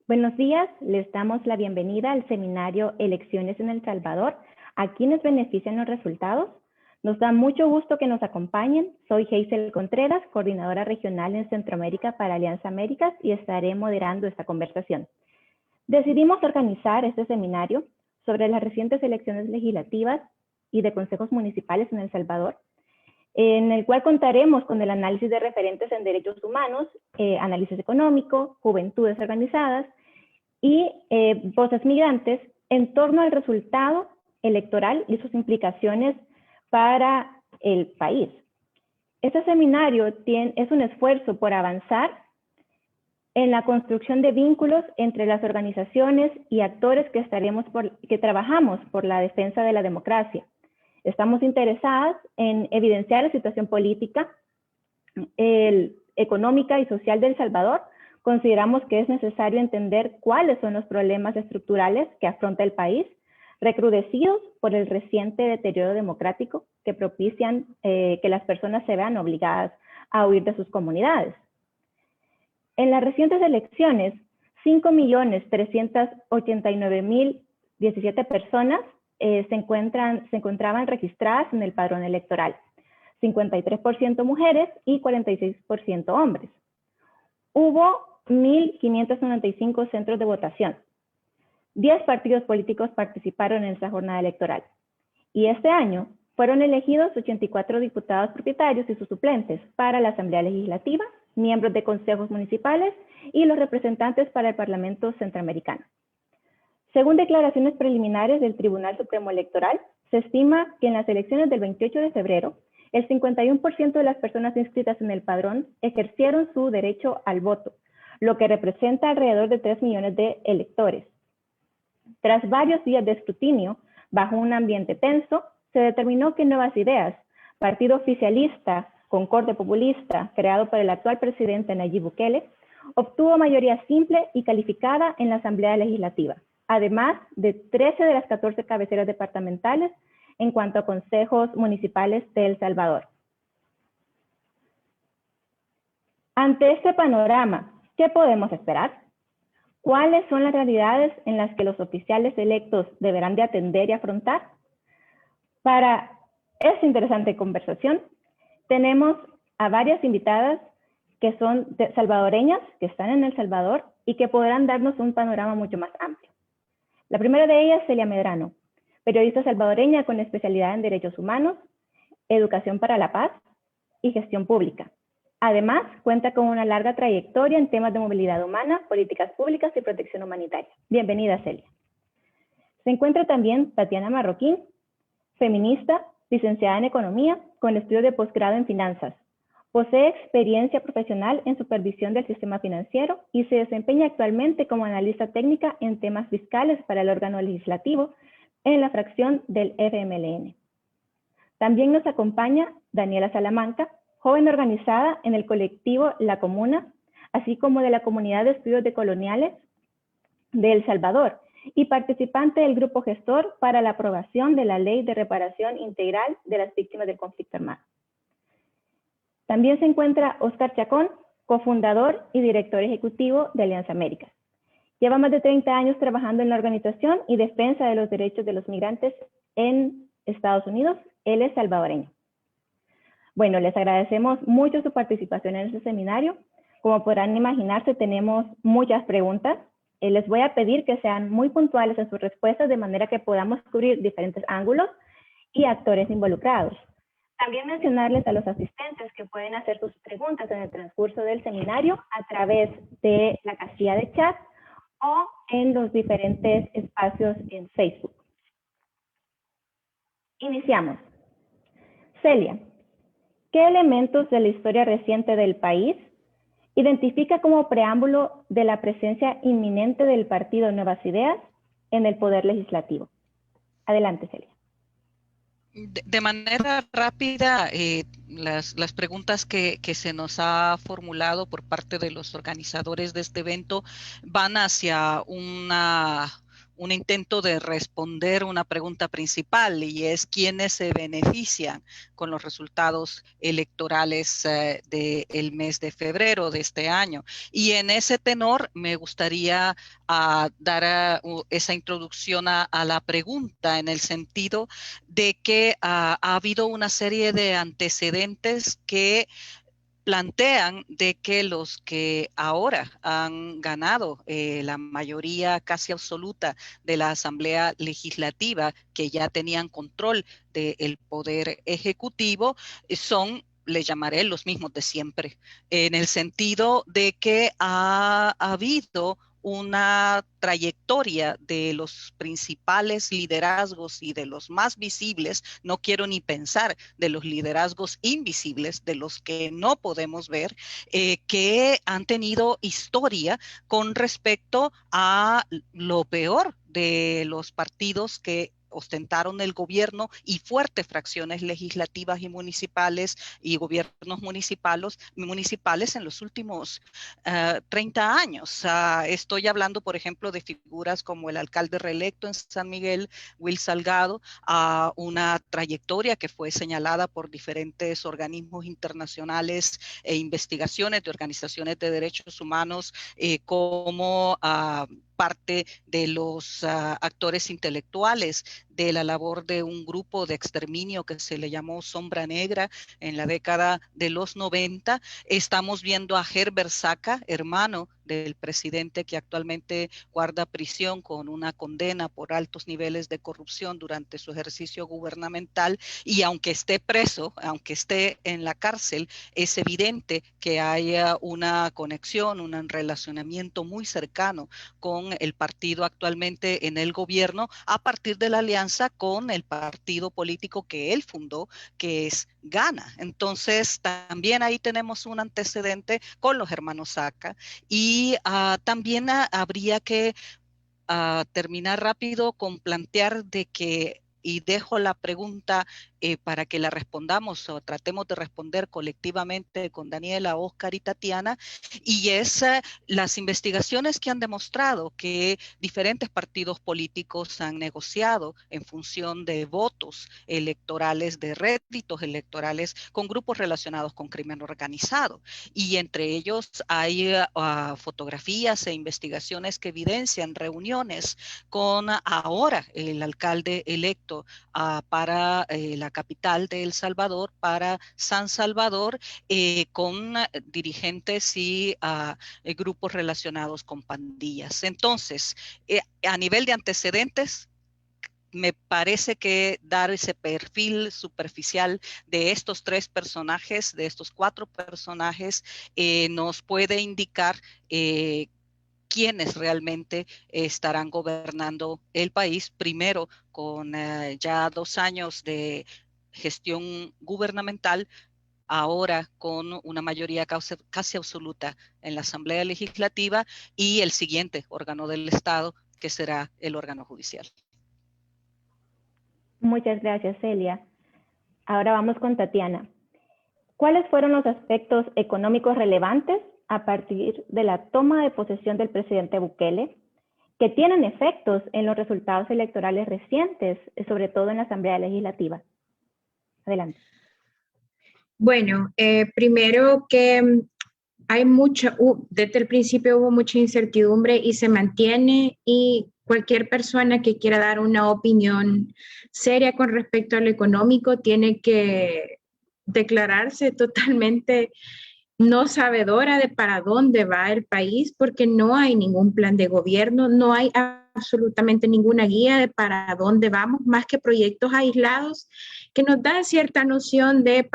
Buenos días, les damos la bienvenida al seminario Elecciones en El Salvador. ¿A quiénes benefician los resultados? Nos da mucho gusto que nos acompañen. Soy Hazel Contreras, coordinadora regional en Centroamérica para Alianza Américas y estaré moderando esta conversación. Decidimos organizar este seminario sobre las recientes elecciones legislativas y de consejos municipales en El Salvador, en el cual contaremos con el análisis de referentes en derechos humanos, análisis económico, juventudes organizadas y voces migrantes en torno al resultado electoral y sus implicaciones para el país. Este seminario es un esfuerzo por avanzar en la construcción de vínculos entre las organizaciones y actores que trabajamos por la defensa de la democracia. Estamos interesadas en evidenciar la situación política, económica y social de El Salvador. Consideramos que es necesario entender cuáles son los problemas estructurales que afronta el país, recrudecidos por el reciente deterioro democrático que propician que las personas se vean obligadas a huir de sus comunidades. En las recientes elecciones, 5.389.017 personas se encontraban registradas en el padrón electoral, 53% mujeres y 46% hombres. Hubo 1.595 centros de votación. 10 partidos políticos participaron en esta jornada electoral. Y este año fueron elegidos 84 diputados propietarios y sus suplentes para la Asamblea Legislativa, miembros de consejos municipales y los representantes para el Parlamento Centroamericano. Según declaraciones preliminares del Tribunal Supremo Electoral, se estima que en las elecciones del 28 de febrero, el 51% de las personas inscritas en el padrón ejercieron su derecho al voto, lo que representa alrededor de 3 millones de electores. Tras varios días de escrutinio, bajo un ambiente tenso, se determinó que Nuevas Ideas, partido oficialista con corte populista creado por el actual presidente Nayib Bukele, obtuvo mayoría simple y calificada en la Asamblea Legislativa, además de 13 de las 14 cabeceras departamentales en cuanto a consejos municipales de El Salvador. Ante este panorama, ¿qué podemos esperar? ¿Cuáles son las realidades en las que los oficiales electos deberán de atender y afrontar? Para esta interesante conversación, tenemos a varias invitadas que son salvadoreñas, que están en El Salvador y que podrán darnos un panorama mucho más amplio. La primera de ellas, Celia Medrano, periodista salvadoreña con especialidad en derechos humanos, educación para la paz y gestión pública. Además, cuenta con una larga trayectoria en temas de movilidad humana, políticas públicas y protección humanitaria. Bienvenida, Celia. Se encuentra también Tatiana Marroquín, feminista, licenciada en Economía, con estudios de posgrado en Finanzas. Posee experiencia profesional en supervisión del sistema financiero y se desempeña actualmente como analista técnica en temas fiscales para el órgano legislativo en la fracción del FMLN. También nos acompaña Daniela Salamanca, joven organizada en el colectivo La Comuna, así como de la Comunidad de Estudios Decoloniales de El Salvador y participante del grupo gestor para la aprobación de la Ley de Reparación Integral de las Víctimas del Conflicto Armado. También se encuentra Oscar Chacón, cofundador y director ejecutivo de Alianza Américas. Lleva más de 30 años trabajando en la organización y defensa de los derechos de los migrantes en Estados Unidos. Él es salvadoreño. Bueno, les agradecemos mucho su participación en este seminario. Como podrán imaginarse, tenemos muchas preguntas. Les voy a pedir que sean muy puntuales en sus respuestas de manera que podamos cubrir diferentes ángulos y actores involucrados. También mencionarles a los asistentes que pueden hacer sus preguntas en el transcurso del seminario a través de la casilla de chat o en los diferentes espacios en Facebook. Iniciamos. Celia, ¿qué elementos de la historia reciente del país identifica como preámbulo de la presencia inminente del partido Nuevas Ideas en el poder legislativo? Adelante, Celia. De manera rápida, las preguntas que se nos ha formulado por parte de los organizadores de este evento van hacia un intento de responder una pregunta principal, y es quiénes se benefician con los resultados electorales del mes de febrero de este año. Y en ese tenor me gustaría dar esa introducción a la pregunta, en el sentido de que ha habido una serie de antecedentes que plantean de que los que ahora han ganado la mayoría casi absoluta de la Asamblea Legislativa, que ya tenían control del poder ejecutivo, son, le llamaré, los mismos de siempre, en el sentido de que ha habido una trayectoria de los principales liderazgos y de los más visibles, no quiero ni pensar de los liderazgos invisibles, de los que no podemos ver, que han tenido historia con respecto a lo peor de los partidos que ostentaron el gobierno y fuertes fracciones legislativas y municipales y gobiernos municipales en los últimos 30 años. Estoy hablando, por ejemplo, de figuras como el alcalde reelecto en San Miguel, Will Salgado, una trayectoria que fue señalada por diferentes organismos internacionales e investigaciones de organizaciones de derechos humanos como parte de los actores intelectuales de la labor de un grupo de exterminio que se le llamó Sombra Negra en la década de los 90. Estamos viendo a Herbert Saca, hermano del presidente que actualmente guarda prisión con una condena por altos niveles de corrupción durante su ejercicio gubernamental, y aunque esté preso, aunque esté en la cárcel, es evidente que haya una conexión, un relacionamiento muy cercano con el partido actualmente en el gobierno, a partir de la alianza con el partido político que él fundó, que es Ghana. Entonces, también ahí tenemos un antecedente con los hermanos Saca, y también habría que terminar rápido con plantear de que, y dejo la pregunta para que la respondamos o tratemos de responder colectivamente con Daniela, Oscar y Tatiana, y es las investigaciones que han demostrado que diferentes partidos políticos han negociado en función de votos electorales, de réditos electorales con grupos relacionados con crimen organizado, y entre ellos hay fotografías e investigaciones que evidencian reuniones con ahora el alcalde electo para la capital de El Salvador, para San Salvador, con dirigentes y grupos relacionados con pandillas. Entonces, a nivel de antecedentes, me parece que dar ese perfil superficial de estos tres personajes, de estos cuatro personajes, nos puede indicar quiénes realmente estarán gobernando el país, primero con ya 2 años de gestión gubernamental, ahora con una mayoría casi absoluta en la Asamblea Legislativa, y el siguiente órgano del Estado, que será el órgano judicial. Muchas gracias, Celia. Ahora vamos con Tatiana. ¿Cuáles fueron los aspectos económicos relevantes a partir de la toma de posesión del presidente Bukele que tienen efectos en los resultados electorales recientes, sobre todo en la Asamblea Legislativa? Adelante. Bueno, primero que hay desde el principio hubo mucha incertidumbre y se mantiene, y cualquier persona que quiera dar una opinión seria con respecto a lo económico tiene que declararse totalmente no sabedora de para dónde va el país, porque no hay ningún plan de gobierno, no hay absolutamente ninguna guía de para dónde vamos, más que proyectos aislados que nos dan cierta noción de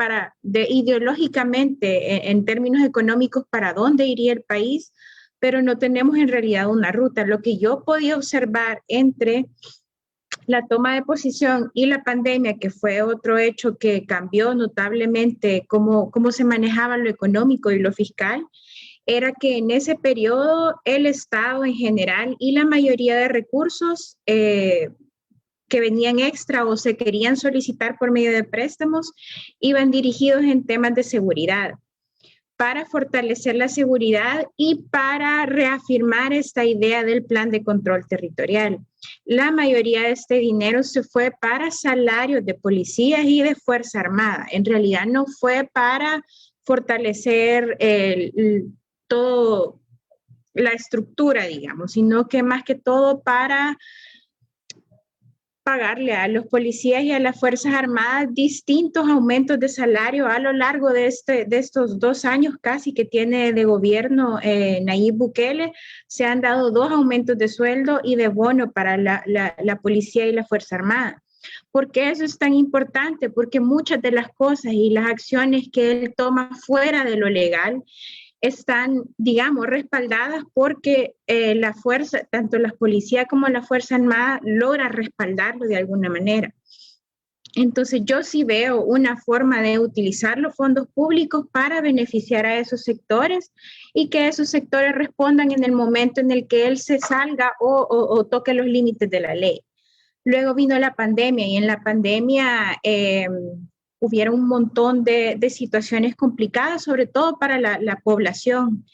ideológicamente, en términos económicos, para dónde iría el país, pero no tenemos en realidad una ruta. Lo que yo podía observar entre la toma de posición y la pandemia, que fue otro hecho que cambió notablemente cómo se manejaba lo económico y lo fiscal, era que en ese periodo el Estado en general y la mayoría de recursos que venían extra o se querían solicitar por medio de préstamos iban dirigidos en temas de seguridad. para fortalecer la seguridad y para reafirmar esta idea del plan de control territorial. La mayoría de este dinero se fue para salarios de policías y de Fuerza Armada. En realidad no fue para fortalecer todo la estructura, digamos, sino que más que todo para pagarle a los policías y a las Fuerzas Armadas distintos aumentos de salario a lo largo de estos 2 años casi que tiene de gobierno Nayib Bukele. Se han dado 2 aumentos de sueldo y de bono para la policía y la Fuerza Armada. ¿Por qué eso es tan importante? Porque muchas de las cosas y las acciones que él toma fuera de lo legal están, digamos, respaldadas porque la fuerza, tanto la policía como la Fuerza Armada, logra respaldarlo de alguna manera. Entonces, yo sí veo una forma de utilizar los fondos públicos para beneficiar a esos sectores y que esos sectores respondan en el momento en el que él se salga o toque los límites de la ley. Luego vino la pandemia y en la pandemia hubieron un montón de situaciones complicadas, sobre todo para la población.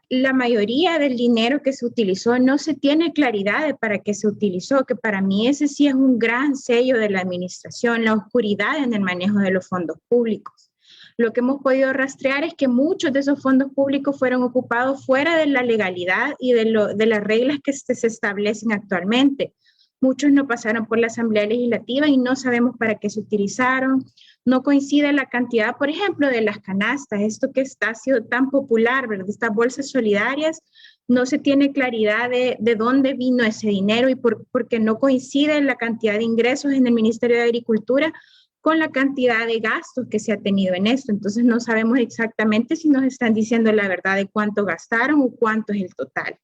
La mayoría del dinero que se utilizó no se tiene claridad de para qué se utilizó, que para mí ese sí es un gran sello de la administración, la oscuridad en el manejo de los fondos públicos. Lo que hemos podido rastrear es que muchos de esos fondos públicos fueron ocupados fuera de la legalidad y de las reglas que se establecen actualmente. Muchos no pasaron por la Asamblea Legislativa y no sabemos para qué se utilizaron. No coincide la cantidad, por ejemplo, de las canastas, esto que ha sido tan popular, ¿verdad? Estas bolsas solidarias, no se tiene claridad de dónde vino ese dinero y porque no coincide la cantidad de ingresos en el Ministerio de Agricultura con la cantidad de gastos que se ha tenido en esto. Entonces no sabemos exactamente si nos están diciendo la verdad de cuánto gastaron o cuánto es el total.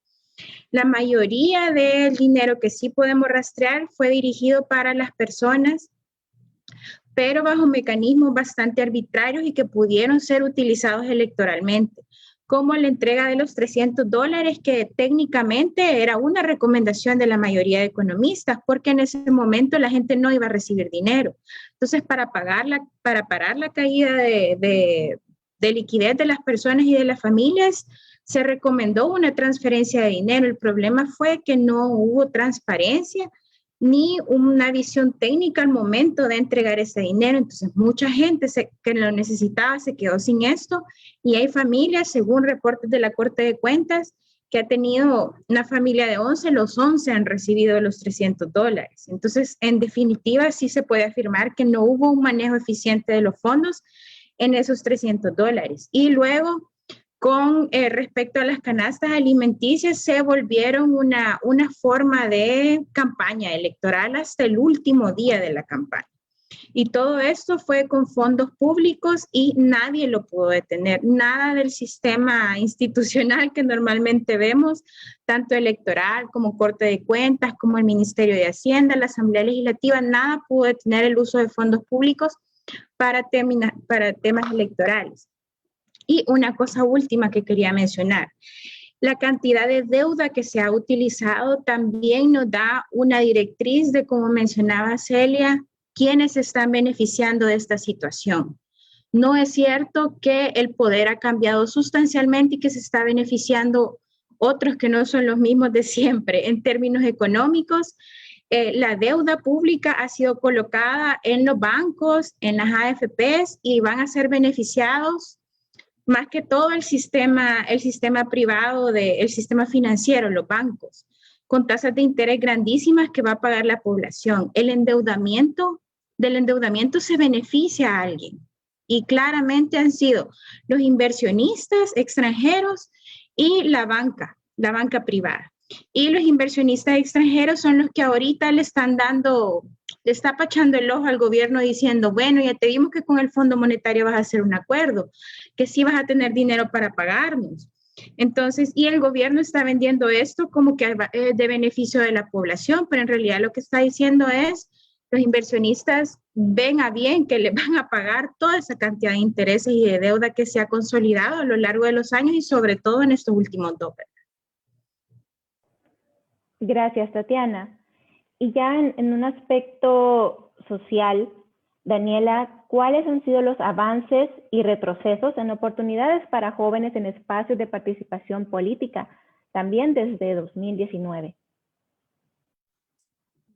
La mayoría del dinero que sí podemos rastrear fue dirigido para las personas, pero bajo mecanismos bastante arbitrarios y que pudieron ser utilizados electoralmente, como la entrega de los $300, que técnicamente era una recomendación de la mayoría de economistas, porque en ese momento la gente no iba a recibir dinero. Entonces, para parar la caída de liquidez de las personas y de las familias, se recomendó una transferencia de dinero. El problema fue que no hubo transparencia ni una visión técnica al momento de entregar ese dinero. Entonces, mucha gente que lo necesitaba se quedó sin esto y hay familias, según reportes de la Corte de Cuentas, que ha tenido una familia de 11, los 11 han recibido los $300. Entonces, en definitiva, sí se puede afirmar que no hubo un manejo eficiente de los fondos en esos $300. Y luego, con respecto a las canastas alimenticias, se volvieron una forma de campaña electoral hasta el último día de la campaña. Y todo esto fue con fondos públicos y nadie lo pudo detener. Nada del sistema institucional que normalmente vemos, tanto electoral como Corte de Cuentas, como el Ministerio de Hacienda, la Asamblea Legislativa, nada pudo detener el uso de fondos públicos para temas electorales. Y una cosa última que quería mencionar, la cantidad de deuda que se ha utilizado también nos da una directriz de, como mencionaba Celia, quiénes están beneficiando de esta situación. No es cierto que el poder ha cambiado sustancialmente y que se está beneficiando otros que no son los mismos de siempre. En términos económicos, la deuda pública ha sido colocada en los bancos, en las AFPs y van a ser beneficiados más que todo el sistema privado, el sistema financiero, los bancos, con tasas de interés grandísimas que va a pagar la población. Del endeudamiento se beneficia a alguien. Y claramente han sido los inversionistas extranjeros y la banca privada. Y los inversionistas extranjeros son los que ahorita le está pachando el ojo al gobierno diciendo, bueno, ya te vimos que con el Fondo Monetario vas a hacer un acuerdo, que sí vas a tener dinero para pagarnos. Entonces, y el gobierno está vendiendo esto como que es de beneficio de la población, pero en realidad lo que está diciendo es, los inversionistas ven a bien que le van a pagar toda esa cantidad de intereses y de deuda que se ha consolidado a lo largo de los años y sobre todo en estos últimos 2 años. Gracias, Tatiana. Y ya en un aspecto social, Daniela, ¿cuáles han sido los avances y retrocesos en oportunidades para jóvenes en espacios de participación política, también desde 2019?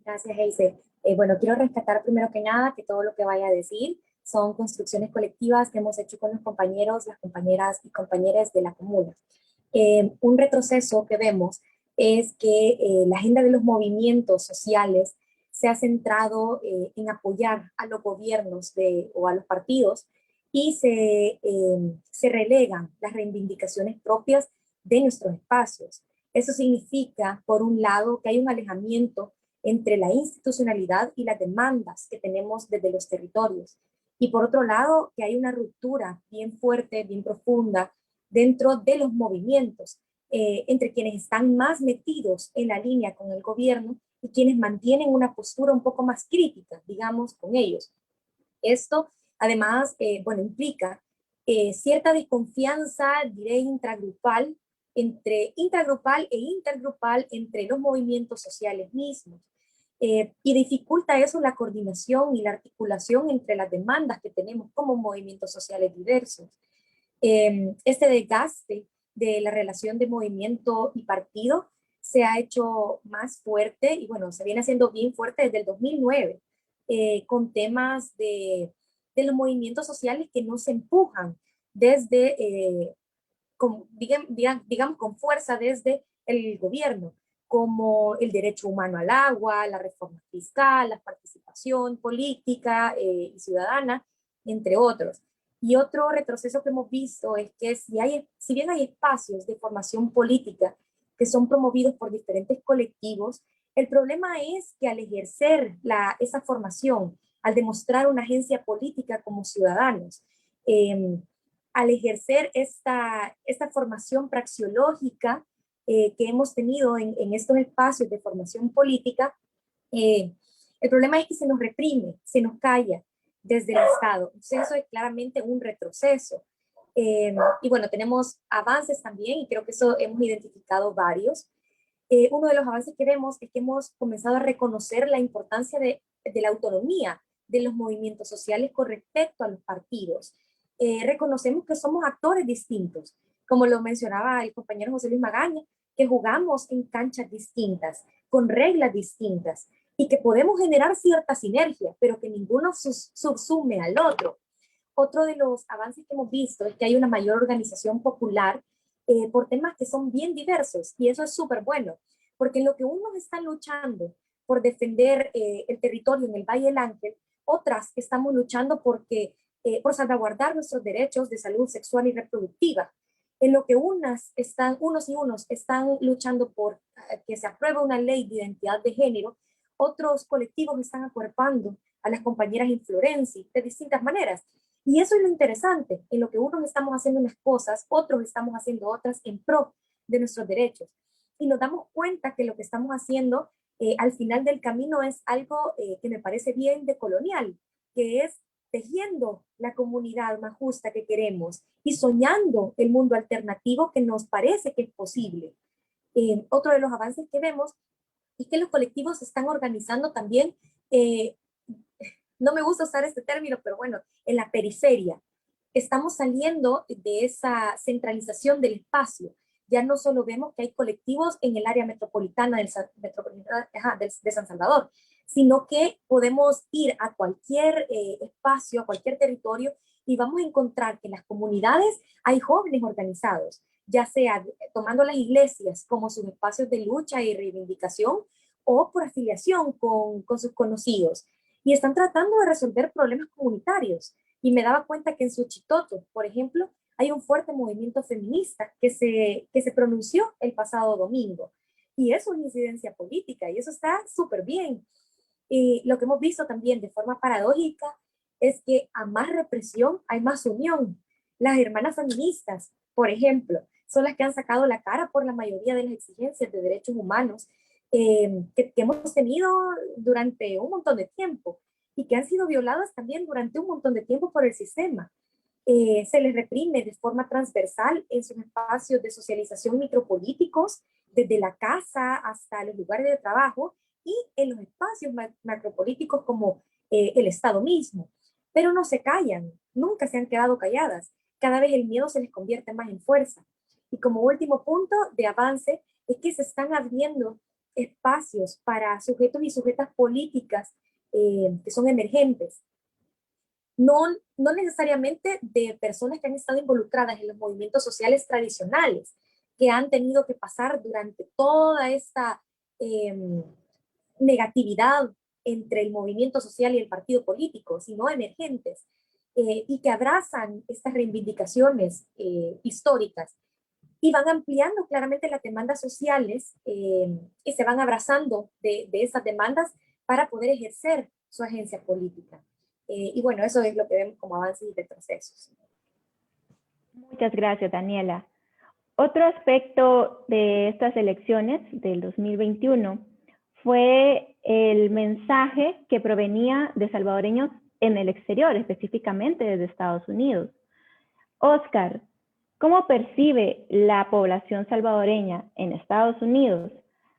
Gracias, Heise. Bueno, quiero rescatar primero que nada que todo lo que vaya a decir son construcciones colectivas que hemos hecho con los compañeros, las compañeras y compañeras de la comuna. Un retroceso que vemos es que la agenda de los movimientos sociales se ha centrado en apoyar a los gobiernos o a los partidos y se relegan las reivindicaciones propias de nuestros espacios. Eso significa, por un lado, que hay un alejamiento entre la institucionalidad y las demandas que tenemos desde los territorios. Y por otro lado, que hay una ruptura bien fuerte, bien profunda, dentro de los movimientos, entre quienes están más metidos en la línea con el gobierno y quienes mantienen una postura un poco más crítica, digamos, con ellos. Esto, además, bueno, implica cierta desconfianza, diré, intragrupal e intergrupal entre los movimientos sociales mismos. Y dificulta eso la coordinación y la articulación entre las demandas que tenemos como movimientos sociales diversos. Este desgaste de la relación de movimiento y partido se ha hecho más fuerte y bueno, se viene haciendo bien fuerte desde el 2009, con temas de los movimientos sociales que no se empujan desde, digamos, con fuerza desde el gobierno, como el derecho humano al agua, la reforma fiscal, la participación política y ciudadana, entre otros. Y otro retroceso que hemos visto es que si bien hay espacios de formación política que son promovidos por diferentes colectivos, el problema es que al ejercer esa formación, al demostrar una agencia política como ciudadanos, al ejercer esta formación praxeológica que hemos tenido en estos espacios de formación política, el problema es que se nos reprime, se nos calla desde el Estado. Entonces eso es claramente un retroceso. Y bueno, tenemos avances también, y creo que eso hemos identificado varios. Uno de los avances que vemos es que hemos comenzado a reconocer la importancia de la autonomía de los movimientos sociales con respecto a los partidos. Reconocemos que somos actores distintos, como lo mencionaba el compañero José Luis Magaña, que jugamos en canchas distintas, con reglas distintas, y que podemos generar cierta sinergia, pero que ninguno subsume al otro. Otro de los avances que hemos visto es que hay una mayor organización popular por temas que son bien diversos, y eso es súper bueno, porque en lo que unos están luchando por defender el territorio en el Valle del Ángel, otras estamos luchando por salvaguardar nuestros derechos de salud sexual y reproductiva. En lo que unos y unos están luchando por que se apruebe una ley de identidad de género, otros colectivos están acuerpando a las compañeras en Florencia de distintas maneras. Y eso es lo interesante, en lo que unos estamos haciendo unas cosas, otros estamos haciendo otras en pro de nuestros derechos. Y nos damos cuenta que lo que estamos haciendo al final del camino es algo que me parece bien decolonial, que es tejiendo la comunidad más justa que queremos y soñando el mundo alternativo que nos parece que es posible. Otro de los avances que vemos es que los colectivos se están organizando también, no me gusta usar este término, pero bueno, en la periferia. Estamos saliendo de esa centralización del espacio. Ya no solo vemos que hay colectivos en el área metropolitana de San Salvador, sino que podemos ir a cualquier espacio, a cualquier territorio, y vamos a encontrar que en las comunidades hay jóvenes organizados, ya sea tomando las iglesias como sus espacios de lucha y reivindicación, o por afiliación con sus conocidos, y están tratando de resolver problemas comunitarios. Y me daba cuenta que en Suchitoto, por ejemplo, hay un fuerte movimiento feminista que se pronunció el pasado domingo, y eso es una incidencia política, y eso está súper bien. Y lo que hemos visto también de forma paradójica es que a más represión hay más unión. Las hermanas feministas, por ejemplo, son las que han sacado la cara por la mayoría de las exigencias de derechos humanos que hemos tenido durante un montón de tiempo y que han sido violadas también durante un montón de tiempo por el sistema. Se les reprime de forma transversal en sus espacios de socialización micropolíticos, desde la casa hasta los lugares de trabajo y en los espacios macropolíticos como el Estado mismo. pero no se callan, nunca se han quedado calladas. Cada vez el miedo se les convierte más en fuerza. Y como último punto de avance es que se están abriendo espacios para sujetos y sujetas políticas que son emergentes. No necesariamente de personas que han estado involucradas en los movimientos sociales tradicionales, que han tenido que pasar durante toda esta negatividad entre el movimiento social y el partido político, sino emergentes, y que abrazan estas reivindicaciones históricas y van ampliando claramente las demandas sociales y se van abrazando de esas demandas para poder ejercer su agencia política. Y bueno, eso es lo que vemos como avances y retrocesos. Muchas gracias, Daniela. Otro aspecto de estas elecciones del 2021 fue el mensaje que provenía de salvadoreños en el exterior, específicamente desde Estados Unidos. Oscar, ¿cómo percibe la población salvadoreña en Estados Unidos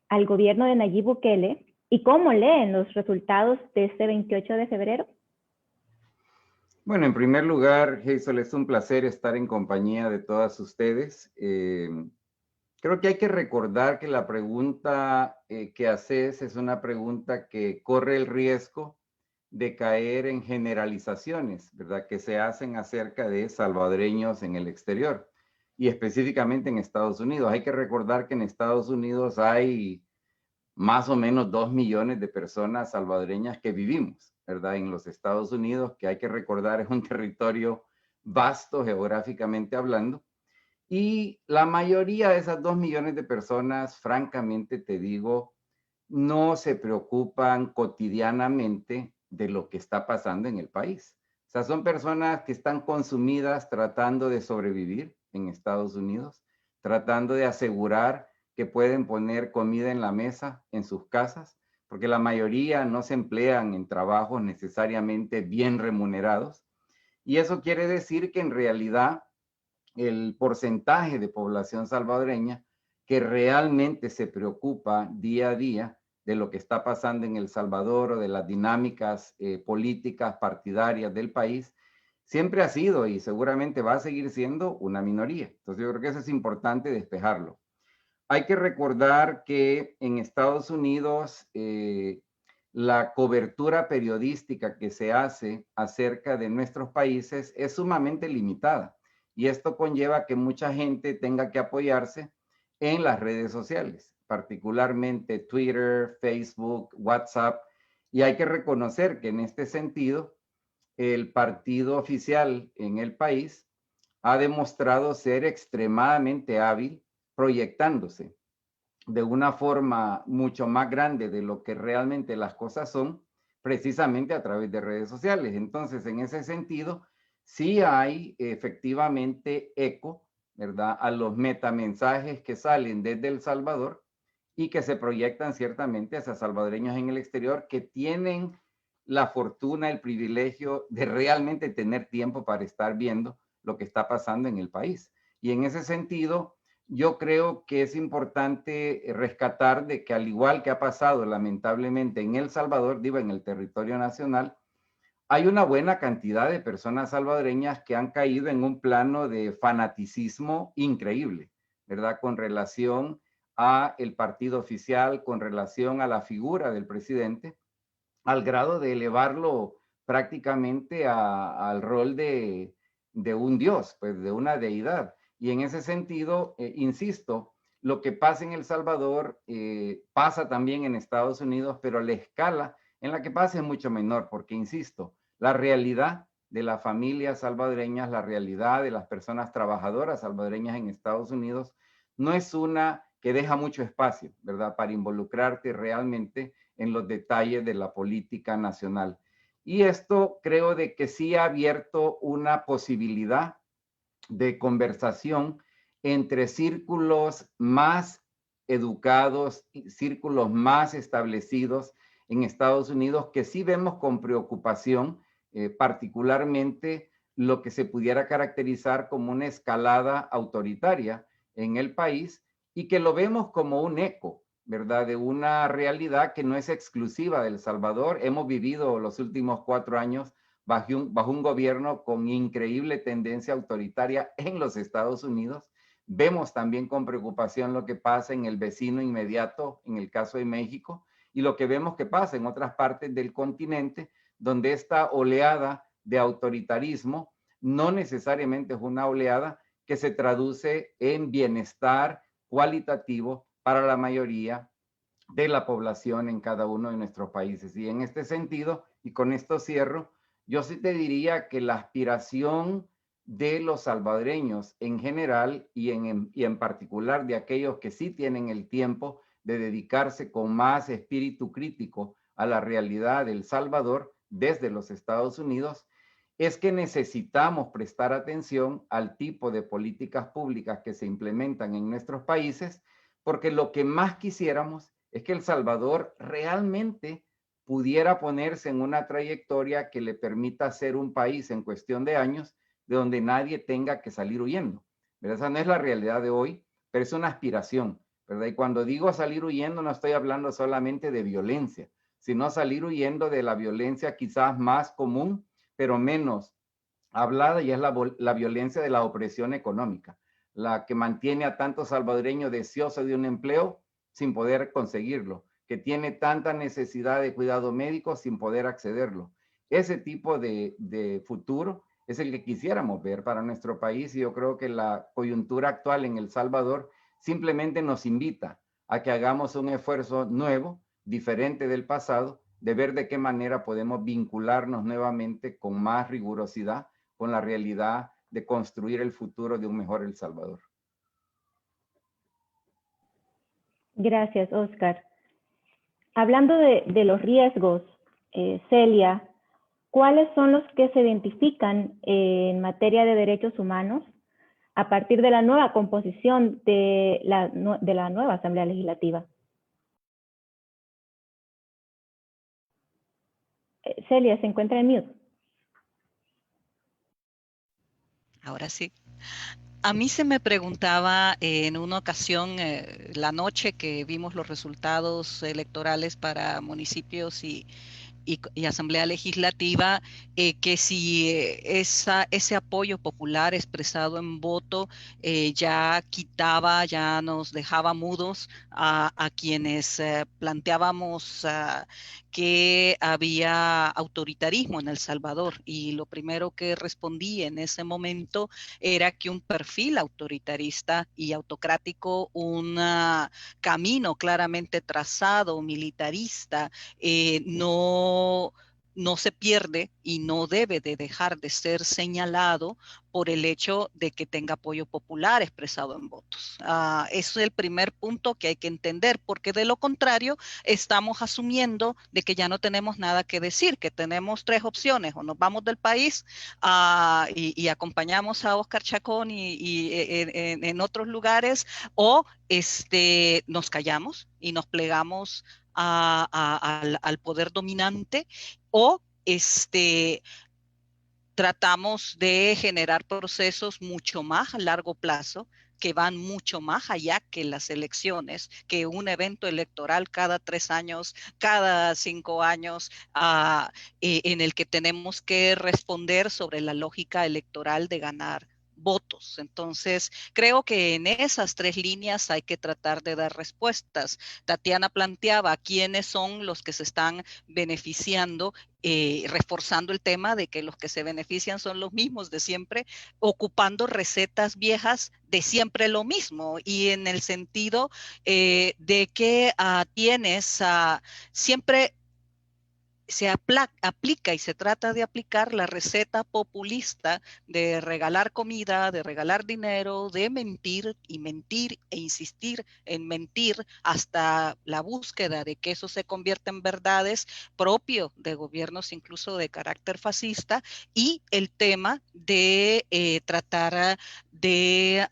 al gobierno de Nayib Bukele y cómo leen los resultados de este 28 de febrero? Bueno, en primer lugar, Hazel, es un placer estar en compañía de todas ustedes. Creo que hay que recordar que la pregunta que haces es una pregunta que corre el riesgo de caer en generalizaciones, ¿verdad? Que se hacen acerca de salvadoreños en el exterior y específicamente en Estados Unidos. Hay que recordar que en Estados Unidos hay más o menos 2 millones de personas salvadoreñas que vivimos, ¿verdad? En los Estados Unidos, que hay que recordar es un territorio vasto geográficamente hablando. Y la mayoría de esas 2 millones de personas, francamente te digo, no se preocupan cotidianamente de lo que está pasando en el país. O sea, son personas que están consumidas tratando de sobrevivir en Estados Unidos, tratando de asegurar que pueden poner comida en la mesa en sus casas, porque la mayoría no se emplean en trabajos necesariamente bien remunerados. Y eso quiere decir que en realidad el porcentaje de población salvadoreña que realmente se preocupa día a día de lo que está pasando en El Salvador o de las dinámicas políticas partidarias del país, siempre ha sido y seguramente va a seguir siendo una minoría. Entonces yo creo que eso es importante despejarlo. Hay que recordar que en Estados Unidos la cobertura periodística que se hace acerca de nuestros países es sumamente limitada. Y esto conlleva que mucha gente tenga que apoyarse en las redes sociales, particularmente Twitter, Facebook, WhatsApp. Y hay que reconocer que en este sentido, el partido oficial en el país ha demostrado ser extremadamente hábil proyectándose de una forma mucho más grande de lo que realmente las cosas son, precisamente a través de redes sociales. Entonces, en ese sentido, sí hay efectivamente eco, ¿verdad?, a los metamensajes que salen desde El Salvador y que se proyectan ciertamente hacia salvadoreños en el exterior que tienen la fortuna, el privilegio de realmente tener tiempo para estar viendo lo que está pasando en el país. Y en ese sentido, yo creo que es importante rescatar de que al igual que ha pasado lamentablemente en El Salvador, digo en el territorio nacional, hay una buena cantidad de personas salvadoreñas que han caído en un plano de fanaticismo increíble, ¿verdad? Con relación a el partido oficial, con relación a la figura del presidente, al grado de elevarlo prácticamente al rol de un dios, pues de una deidad. Y en ese sentido, insisto, lo que pasa en El Salvador pasa también en Estados Unidos, pero la escala en la que pasa es mucho menor, porque, insisto, la realidad de las familias salvadoreñas, la realidad de las personas trabajadoras salvadoreñas en Estados Unidos, no es una que deja mucho espacio, ¿verdad?, para involucrarte realmente en los detalles de la política nacional. Y esto creo de que sí ha abierto una posibilidad de conversación entre círculos más educados, círculos más establecidos en Estados Unidos, que sí vemos con preocupación, particularmente lo que se pudiera caracterizar como una escalada autoritaria en el país y que lo vemos como un eco, ¿verdad?, de una realidad que no es exclusiva de El Salvador. Hemos vivido los últimos 4 años bajo un gobierno con increíble tendencia autoritaria en los Estados Unidos. Vemos también con preocupación lo que pasa en el vecino inmediato, en el caso de México, y lo que vemos que pasa en otras partes del continente, donde esta oleada de autoritarismo no necesariamente es una oleada que se traduce en bienestar cualitativo para la mayoría de la población en cada uno de nuestros países. Y en este sentido, y con esto cierro, yo sí te diría que la aspiración de los salvadoreños en general y en particular de aquellos que sí tienen el tiempo de dedicarse con más espíritu crítico a la realidad del Salvador desde los Estados Unidos, es que necesitamos prestar atención al tipo de políticas públicas que se implementan en nuestros países, porque lo que más quisiéramos es que El Salvador realmente pudiera ponerse en una trayectoria que le permita ser un país en cuestión de años de donde nadie tenga que salir huyendo. ¿Verdad? Esa no es la realidad de hoy, pero es una aspiración, ¿verdad? Y cuando digo salir huyendo, no estoy hablando solamente de violencia, sino salir huyendo de la violencia quizás más común, pero menos hablada, y es la violencia de la opresión económica, la que mantiene a tantos salvadoreños deseosos de un empleo sin poder conseguirlo, que tiene tanta necesidad de cuidado médico sin poder accederlo. Ese tipo de futuro es el que quisiéramos ver para nuestro país, y yo creo que la coyuntura actual en El Salvador simplemente nos invita a que hagamos un esfuerzo nuevo, diferente del pasado, de ver de qué manera podemos vincularnos nuevamente con más rigurosidad con la realidad de construir el futuro de un mejor El Salvador. Gracias, Oscar. Hablando de los riesgos, Celia, ¿cuáles son los que se identifican en materia de derechos humanos a partir de la nueva composición de la nueva Asamblea Legislativa? Celia, se encuentra en mute. Ahora sí. A mí se me preguntaba en una ocasión, la noche que vimos los resultados electorales para municipios y Asamblea Legislativa, que si ese apoyo popular expresado en voto ya nos dejaba mudos a quienes planteábamos que había autoritarismo en El Salvador. Y lo primero que respondí en ese momento era que un perfil autoritarista y autocrático, un camino claramente trazado, militarista, no se pierde y no debe de dejar de ser señalado por el hecho de que tenga apoyo popular expresado en votos. Ese es el primer punto que hay que entender, porque de lo contrario estamos asumiendo de que ya no tenemos nada que decir, que tenemos tres opciones: o nos vamos del país y acompañamos a Oscar Chacón y en otros lugares, o nos callamos y nos plegamos al poder dominante, o tratamos de generar procesos mucho más a largo plazo, que van mucho más allá que las elecciones, que un evento electoral cada 3 años, cada 5 años, en el que tenemos que responder sobre la lógica electoral de ganar votos. Entonces, creo que en esas tres líneas hay que tratar de dar respuestas. Tatiana planteaba quiénes son los que se están beneficiando, reforzando el tema de que los que se benefician son los mismos de siempre, ocupando recetas viejas de siempre lo mismo, y en el sentido de que tienes siempre se aplica y se trata de aplicar la receta populista de regalar comida, de regalar dinero, de mentir y mentir e insistir en mentir hasta la búsqueda de que eso se convierta en verdades, propio de gobiernos incluso de carácter fascista, y el tema de tratar de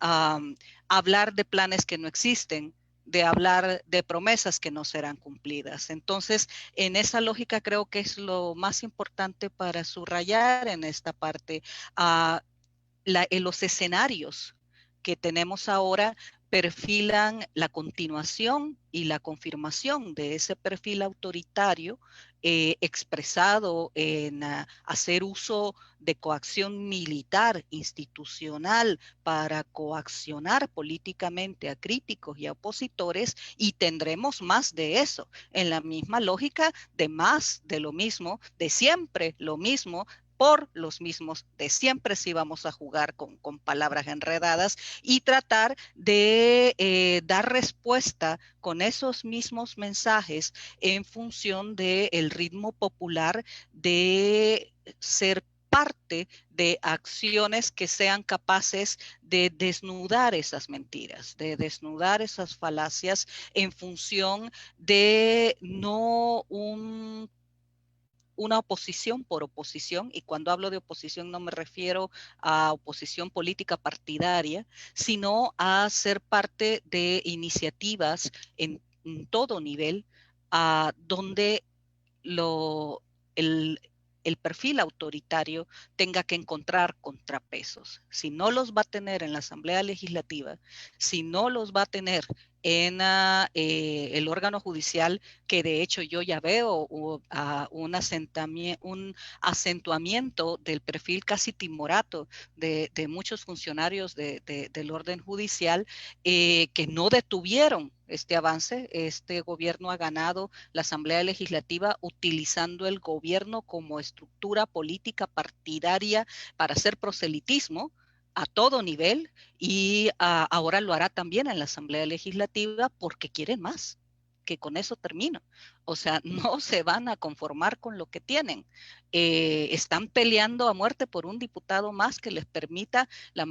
hablar de planes que no existen, de hablar de promesas que no serán cumplidas. Entonces, en esa lógica creo que es lo más importante para subrayar en esta parte. En los escenarios que tenemos ahora perfilan la continuación y la confirmación de ese perfil autoritario expresado en hacer uso de coacción militar institucional para coaccionar políticamente a críticos y a opositores, y tendremos más de eso, en la misma lógica de más de lo mismo, de siempre lo mismo, por los mismos, de siempre sí vamos a jugar con palabras enredadas y tratar de dar respuesta con esos mismos mensajes en función del ritmo popular de ser parte de acciones que sean capaces de desnudar esas mentiras, de desnudar esas falacias en función de no una oposición por oposición, y cuando hablo de oposición no me refiero a oposición política partidaria, sino a ser parte de iniciativas en todo nivel, donde el perfil autoritario tenga que encontrar contrapesos. Si no los va a tener en la Asamblea Legislativa, si no los va a tener en el órgano judicial, que de hecho yo ya veo un acentuamiento del perfil casi timorato de muchos funcionarios del orden judicial, que no detuvieron este avance. Este gobierno ha ganado la Asamblea Legislativa utilizando el gobierno como estructura política partidaria para hacer proselitismo a todo nivel, y ahora lo hará también en la Asamblea Legislativa porque quieren más, que con eso termino. O sea, no se van a conformar con lo que tienen. Están peleando a muerte por un diputado más que les permita la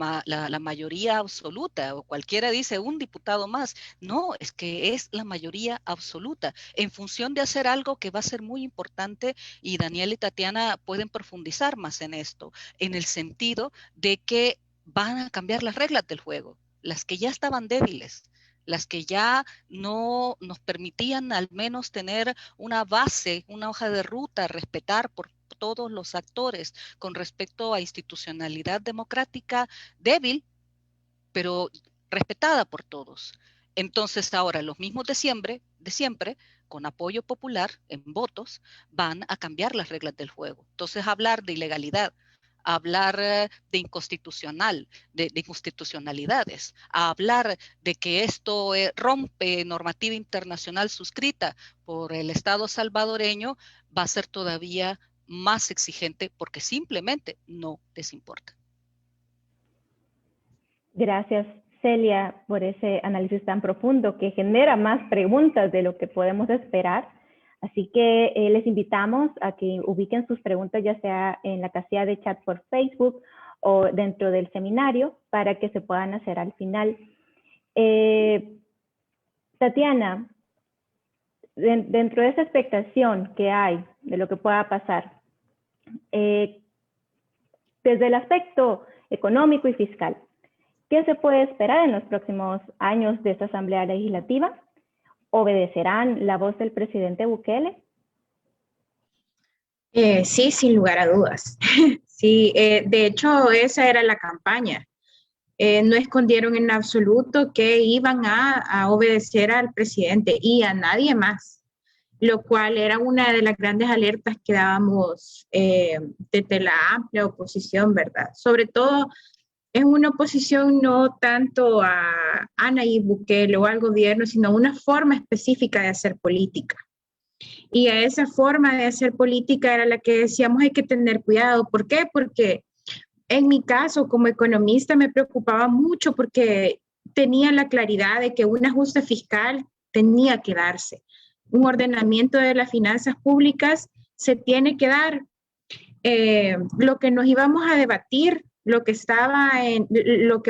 mayoría absoluta, o cualquiera dice un diputado más. No, es que es la mayoría absoluta, en función de hacer algo que va a ser muy importante, y Daniel y Tatiana pueden profundizar más en esto, en el sentido de que van a cambiar las reglas del juego, las que ya estaban débiles, las que ya no nos permitían al menos tener una base, una hoja de ruta, respetar por todos los actores con respecto a institucionalidad democrática débil, pero respetada por todos. Entonces ahora los mismos de siempre, con apoyo popular en votos, van a cambiar las reglas del juego. Entonces hablar de ilegalidad, hablar de inconstitucionalidades, hablar de que esto rompe normativa internacional suscrita por el Estado salvadoreño, va a ser todavía más exigente porque simplemente no les importa. Gracias, Celia, por ese análisis tan profundo que genera más preguntas de lo que podemos esperar. Así que les invitamos a que ubiquen sus preguntas ya sea en la casilla de chat por Facebook o dentro del seminario para que se puedan hacer al final. Tatiana, dentro de esa expectación que hay de lo que pueda pasar, desde el aspecto económico y fiscal, ¿qué se puede esperar en los próximos años de esta Asamblea Legislativa? ¿Obedecerán la voz del presidente Bukele? Sí, sin lugar a dudas. Sí, de hecho, esa era la campaña. No escondieron en absoluto que iban a obedecer al presidente y a nadie más, lo cual era una de las grandes alertas que dábamos desde la amplia oposición, ¿verdad? Sobre todo es una oposición no tanto a Nayib Bukele o al gobierno, sino una forma específica de hacer política. Y a esa forma de hacer política era la que decíamos hay que tener cuidado. ¿Por qué? Porque en mi caso, como economista, me preocupaba mucho porque tenía la claridad de que un ajuste fiscal tenía que darse. Un ordenamiento de las finanzas públicas se tiene que dar. Lo que nos íbamos a debatir, lo que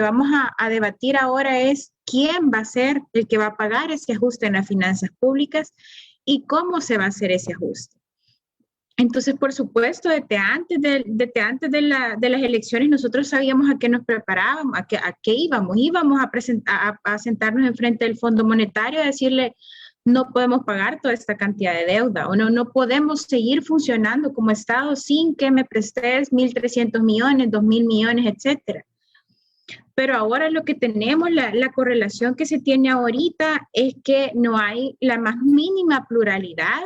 vamos a debatir ahora es quién va a ser el que va a pagar ese ajuste en las finanzas públicas y cómo se va a hacer ese ajuste. Entonces, por supuesto, desde antes de las elecciones nosotros sabíamos a qué nos preparábamos, a qué íbamos. Íbamos a sentarnos enfrente del Fondo Monetario a decirle no podemos pagar toda esta cantidad de deuda o no podemos seguir funcionando como Estado sin que me prestes 1.300 millones, 2.000 millones, etcétera. Pero ahora lo que tenemos, la correlación que se tiene ahorita es que no hay la más mínima pluralidad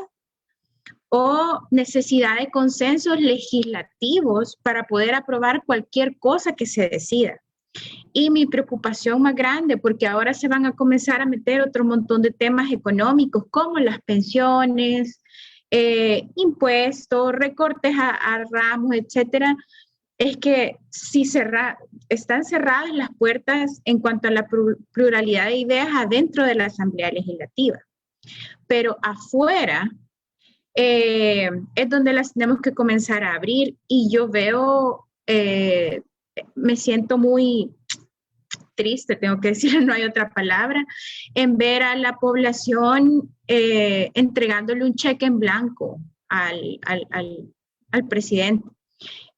o necesidad de consensos legislativos para poder aprobar cualquier cosa que se decida. Y mi preocupación más grande, porque ahora se van a comenzar a meter otro montón de temas económicos, como las pensiones, impuestos, recortes a ramos, etcétera, es que si están cerradas las puertas en cuanto a la pluralidad de ideas adentro de la Asamblea Legislativa. Pero afuera es donde las tenemos que comenzar a abrir, y yo veo, me siento muy triste, tengo que decir, no hay otra palabra, en ver a la población entregándole un cheque en blanco al presidente.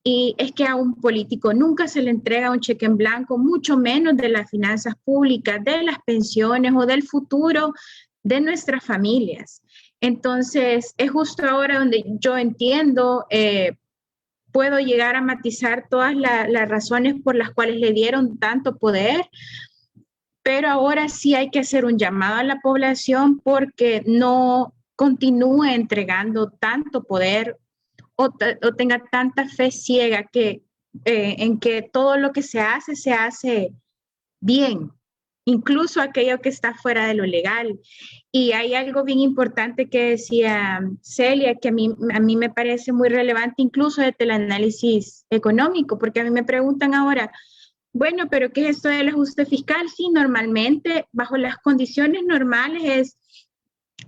Y es que a un político nunca se le entrega un cheque en blanco, mucho menos de las finanzas públicas, de las pensiones o del futuro de nuestras familias. Entonces, es justo ahora donde yo entiendo, puedo llegar a matizar todas las razones por las cuales le dieron tanto poder, pero ahora sí hay que hacer un llamado a la población porque no continúe entregando tanto poder o tenga tanta fe ciega en que todo lo que se hace bien, incluso aquello que está fuera de lo legal. Y hay algo bien importante que decía Celia, que a mí me parece muy relevante, incluso desde el análisis económico, porque a mí me preguntan ahora, bueno, pero ¿qué es esto del ajuste fiscal? Sí, normalmente, bajo las condiciones normales es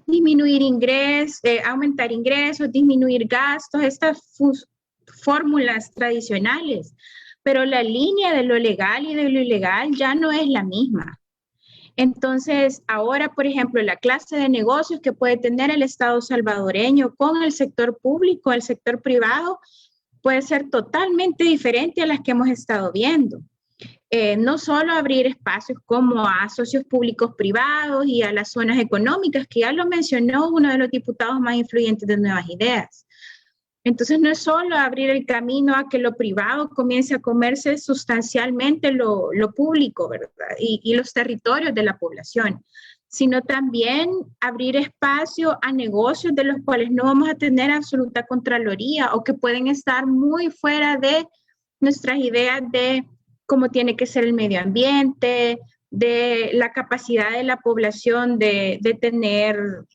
disminuir ingresos, aumentar ingresos, disminuir gastos, estas fórmulas tradicionales, pero la línea de lo legal y de lo ilegal ya no es la misma. Entonces, ahora, por ejemplo, la clase de negocios que puede tener el Estado salvadoreño con el sector público, el sector privado, puede ser totalmente diferente a las que hemos estado viendo. No solo abrir espacios como a socios públicos privados y a las zonas económicas, que ya lo mencionó uno de los diputados más influyentes de Nuevas Ideas. Entonces, no es solo abrir el camino a que lo privado comience a comerse sustancialmente lo público, ¿verdad? Y los territorios de la población, sino también abrir espacio a negocios de los cuales no vamos a tener absoluta contraloría o que pueden estar muy fuera de nuestras ideas de cómo tiene que ser el medio ambiente, de la capacidad de la población de tener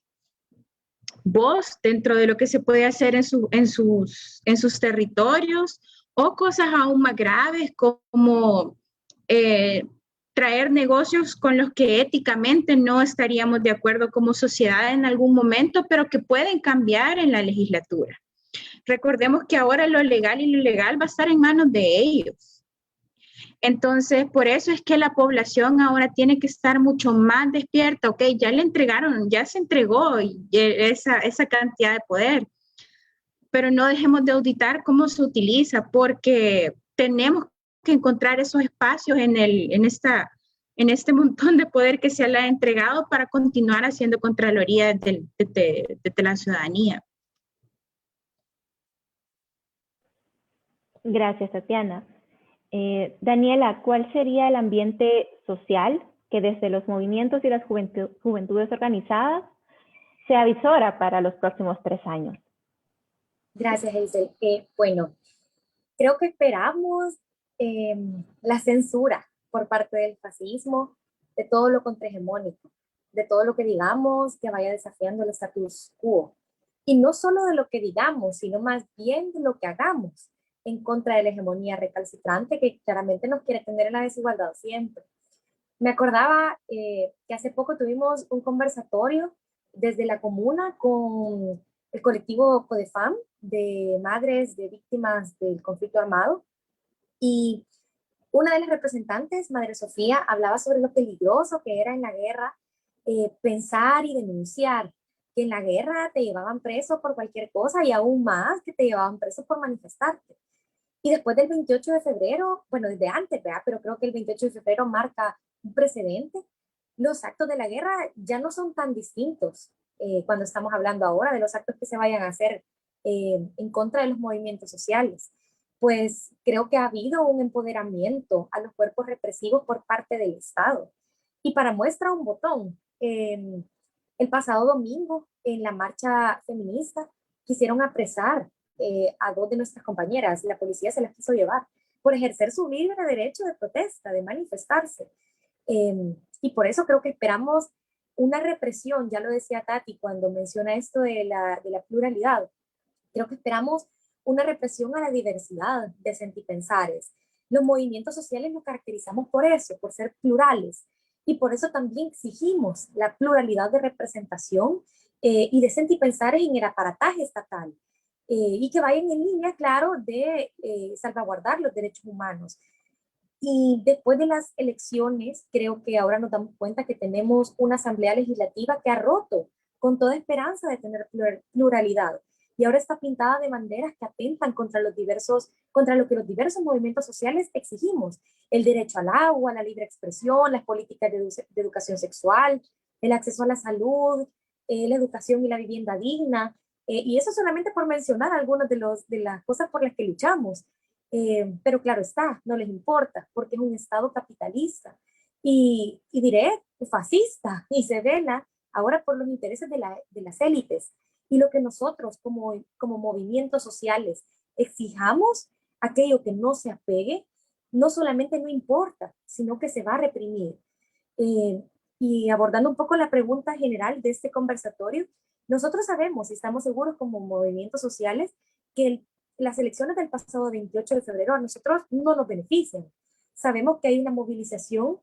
voz dentro de lo que se puede hacer en sus territorios, o cosas aún más graves como traer negocios con los que éticamente no estaríamos de acuerdo como sociedad en algún momento, pero que pueden cambiar en la legislatura. Recordemos que ahora lo legal y lo ilegal va a estar en manos de ellos. Entonces, por eso es que la población ahora tiene que estar mucho más despierta. Ok, ya le entregaron, ya se entregó esa cantidad de poder, pero no dejemos de auditar cómo se utiliza, porque tenemos que encontrar esos espacios en este montón de poder que se le ha entregado para continuar haciendo contraloría desde la ciudadanía. Gracias, Tatiana. Daniela, ¿cuál sería el ambiente social que desde los movimientos y las juventudes organizadas se avisora para los próximos 3 años? Gracias, Hazel. Bueno, creo que esperamos la censura por parte del fascismo, de todo lo contrahegemónico, de todo lo que digamos que vaya desafiando el status quo. Y no solo de lo que digamos, sino más bien de lo que hagamos en contra de la hegemonía recalcitrante que claramente nos quiere tener en la desigualdad siempre. Me acordaba que hace poco tuvimos un conversatorio desde la comuna con el colectivo CODEFAM de madres de víctimas del conflicto armado, y una de las representantes, Madre Sofía, hablaba sobre lo peligroso que era en la guerra pensar y denunciar, que en la guerra te llevaban preso por cualquier cosa y aún más que te llevaban preso por manifestarte. Y después del 28 de febrero, bueno, desde antes, ¿verdad? Pero creo que el 28 de febrero marca un precedente. Los actos de la guerra ya no son tan distintos cuando estamos hablando ahora de los actos que se vayan a hacer en contra de los movimientos sociales. Pues creo que ha habido un empoderamiento a los cuerpos represivos por parte del Estado. Y para muestra un botón, el pasado domingo en la marcha feminista quisieron apresar a 2 de nuestras compañeras. La policía se las quiso llevar por ejercer su libre derecho de protesta, de manifestarse. Y por eso creo que esperamos una represión, ya lo decía Tati cuando menciona esto de la pluralidad. Creo que esperamos una represión a la diversidad de sentipensares. Los movimientos sociales nos caracterizamos por eso, por ser plurales. Y por eso también exigimos la pluralidad de representación y de sentipensares en el aparataje estatal. Y que vayan en línea, claro, de salvaguardar los derechos humanos. Y después de las elecciones, creo que ahora nos damos cuenta que tenemos una asamblea legislativa que ha roto con toda esperanza de tener pluralidad. Y ahora está pintada de banderas que atentan contra lo que los diversos movimientos sociales exigimos. El derecho al agua, la libre expresión, las políticas de educación sexual, el acceso a la salud, la educación y la vivienda digna. Y eso solamente por mencionar algunas de las cosas por las que luchamos. Pero claro está, no les importa, porque es un Estado capitalista y diré fascista, y se vela ahora por los intereses de las élites. Y lo que nosotros como movimientos sociales exijamos, aquello que no se apegue, no solamente no importa, sino que se va a reprimir. Y abordando un poco la pregunta general de este conversatorio, nosotros sabemos y estamos seguros como movimientos sociales que las elecciones del pasado 28 de febrero a nosotros no nos benefician. Sabemos que hay una movilización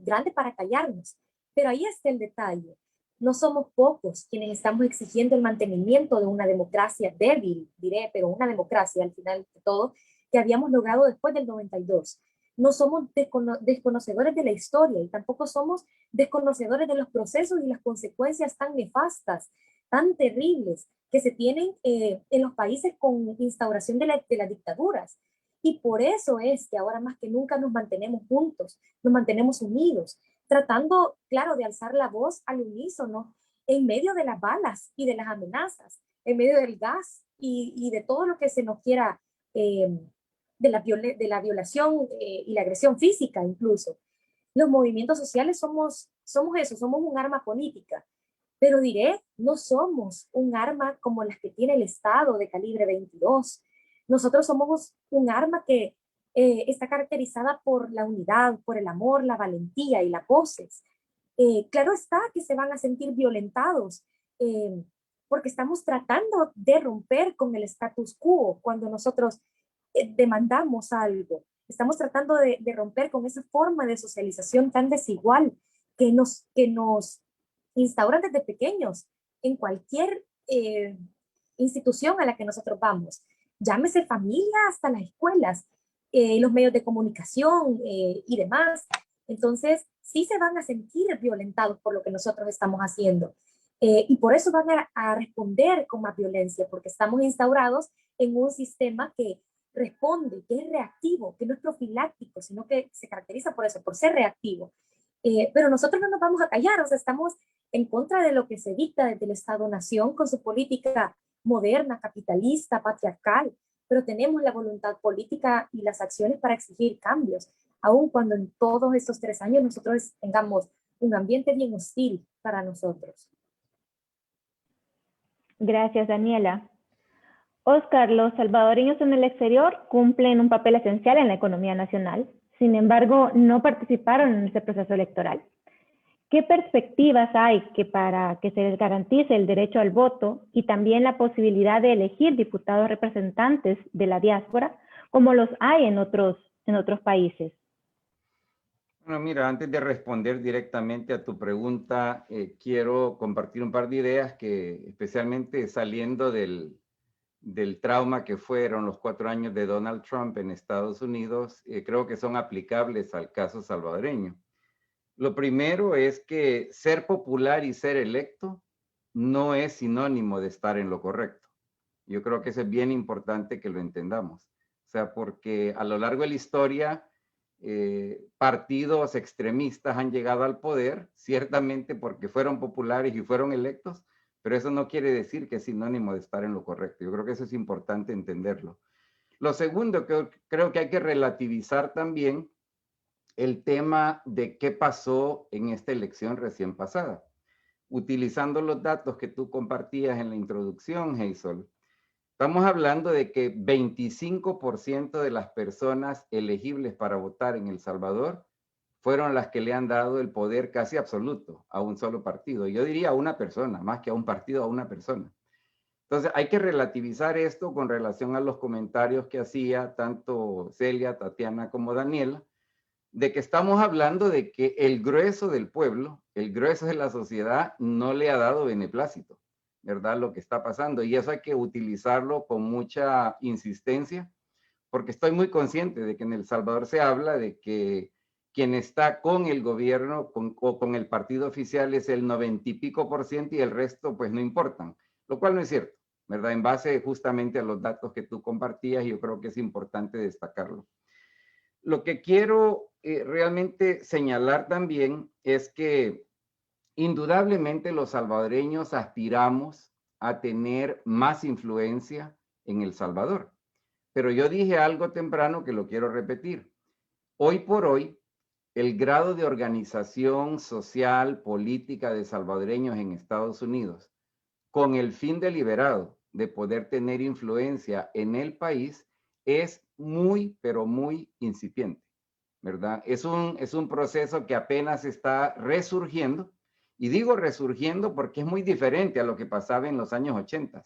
grande para callarnos, pero ahí está el detalle. No somos pocos quienes estamos exigiendo el mantenimiento de una democracia débil, diré, pero una democracia al final de todo, que habíamos logrado después del 92. No somos desconocedores de la historia y tampoco somos desconocedores de los procesos y las consecuencias tan nefastas, tan terribles que se tienen en los países con instauración de las dictaduras. Y por eso es que ahora más que nunca nos mantenemos juntos, nos mantenemos unidos, tratando, claro, de alzar la voz al unísono en medio de las balas y de las amenazas, en medio del gas y de todo lo que se nos quiera, de la violación y la agresión física incluso. Los movimientos sociales somos eso, somos un arma política. Pero diré, no somos un arma como las que tiene el Estado de calibre 22. Nosotros somos un arma que está caracterizada por la unidad, por el amor, la valentía y las voces. Claro está que se van a sentir violentados porque estamos tratando de romper con el status quo cuando nosotros demandamos algo. Estamos tratando de romper con esa forma de socialización tan desigual que nos instauran desde pequeños en cualquier institución a la que nosotros vamos. Llámese familia hasta las escuelas, los medios de comunicación y demás. Entonces, sí se van a sentir violentados por lo que nosotros estamos haciendo. Y por eso van a responder con más violencia, porque estamos instaurados en un sistema que responde, que es reactivo, que no es profiláctico, sino que se caracteriza por eso, por ser reactivo. Pero nosotros no nos vamos a callar, o sea, estamos en contra de lo que se dicta desde el Estado-Nación con su política moderna, capitalista, patriarcal, pero tenemos la voluntad política y las acciones para exigir cambios, aun cuando en todos estos 3 años nosotros tengamos un ambiente bien hostil para nosotros. Gracias, Daniela. Oscar, los salvadoreños en el exterior cumplen un papel esencial en la economía nacional. Sin embargo, no participaron en este proceso electoral. ¿Qué perspectivas hay para que se les garantice el derecho al voto y también la posibilidad de elegir diputados representantes de la diáspora, como los hay en otros países? Bueno, mira, antes de responder directamente a tu pregunta, quiero compartir un par de ideas que, especialmente saliendo del trauma que fueron los 4 años de Donald Trump en Estados Unidos, creo que son aplicables al caso salvadoreño. Lo primero es que ser popular y ser electo no es sinónimo de estar en lo correcto. Yo creo que eso es bien importante que lo entendamos. O sea, porque a lo largo de la historia, partidos extremistas han llegado al poder, ciertamente porque fueron populares y fueron electos, pero eso no quiere decir que es sinónimo de estar en lo correcto. Yo creo que eso es importante entenderlo. Lo segundo, que creo que hay que relativizar también el tema de qué pasó en esta elección recién pasada. utilizando los datos que tú compartías en la introducción, Hazel, estamos hablando de que 25% de las personas elegibles para votar en El Salvador fueron las que le han dado el poder casi absoluto a un solo partido. Yo diría a una persona, más que a un partido, a una persona. Entonces hay que relativizar esto con relación a los comentarios que hacía tanto Celia, Tatiana como Daniela, de que estamos hablando de que el grueso del pueblo, el grueso de la sociedad no le ha dado beneplácito, ¿verdad? Lo que está pasando. Y eso hay que utilizarlo con mucha insistencia, porque estoy muy consciente de que en El Salvador se habla de que quien está con el gobierno o con el partido oficial es el 90 y pico % y el resto pues no importan, lo cual no es cierto, ¿verdad? En base justamente a los datos que tú compartías, yo creo que es importante destacarlo. Lo que quiero realmente señalar también es que indudablemente los salvadoreños aspiramos a tener más influencia en El Salvador. Pero yo dije algo temprano que lo quiero repetir. Hoy por hoy, el grado de organización social, política de salvadoreños en Estados Unidos, con el fin deliberado de poder tener influencia en el país, es muy, pero muy incipiente, ¿verdad? Es un proceso que apenas está resurgiendo, y digo resurgiendo porque es muy diferente a lo que pasaba en los años 80,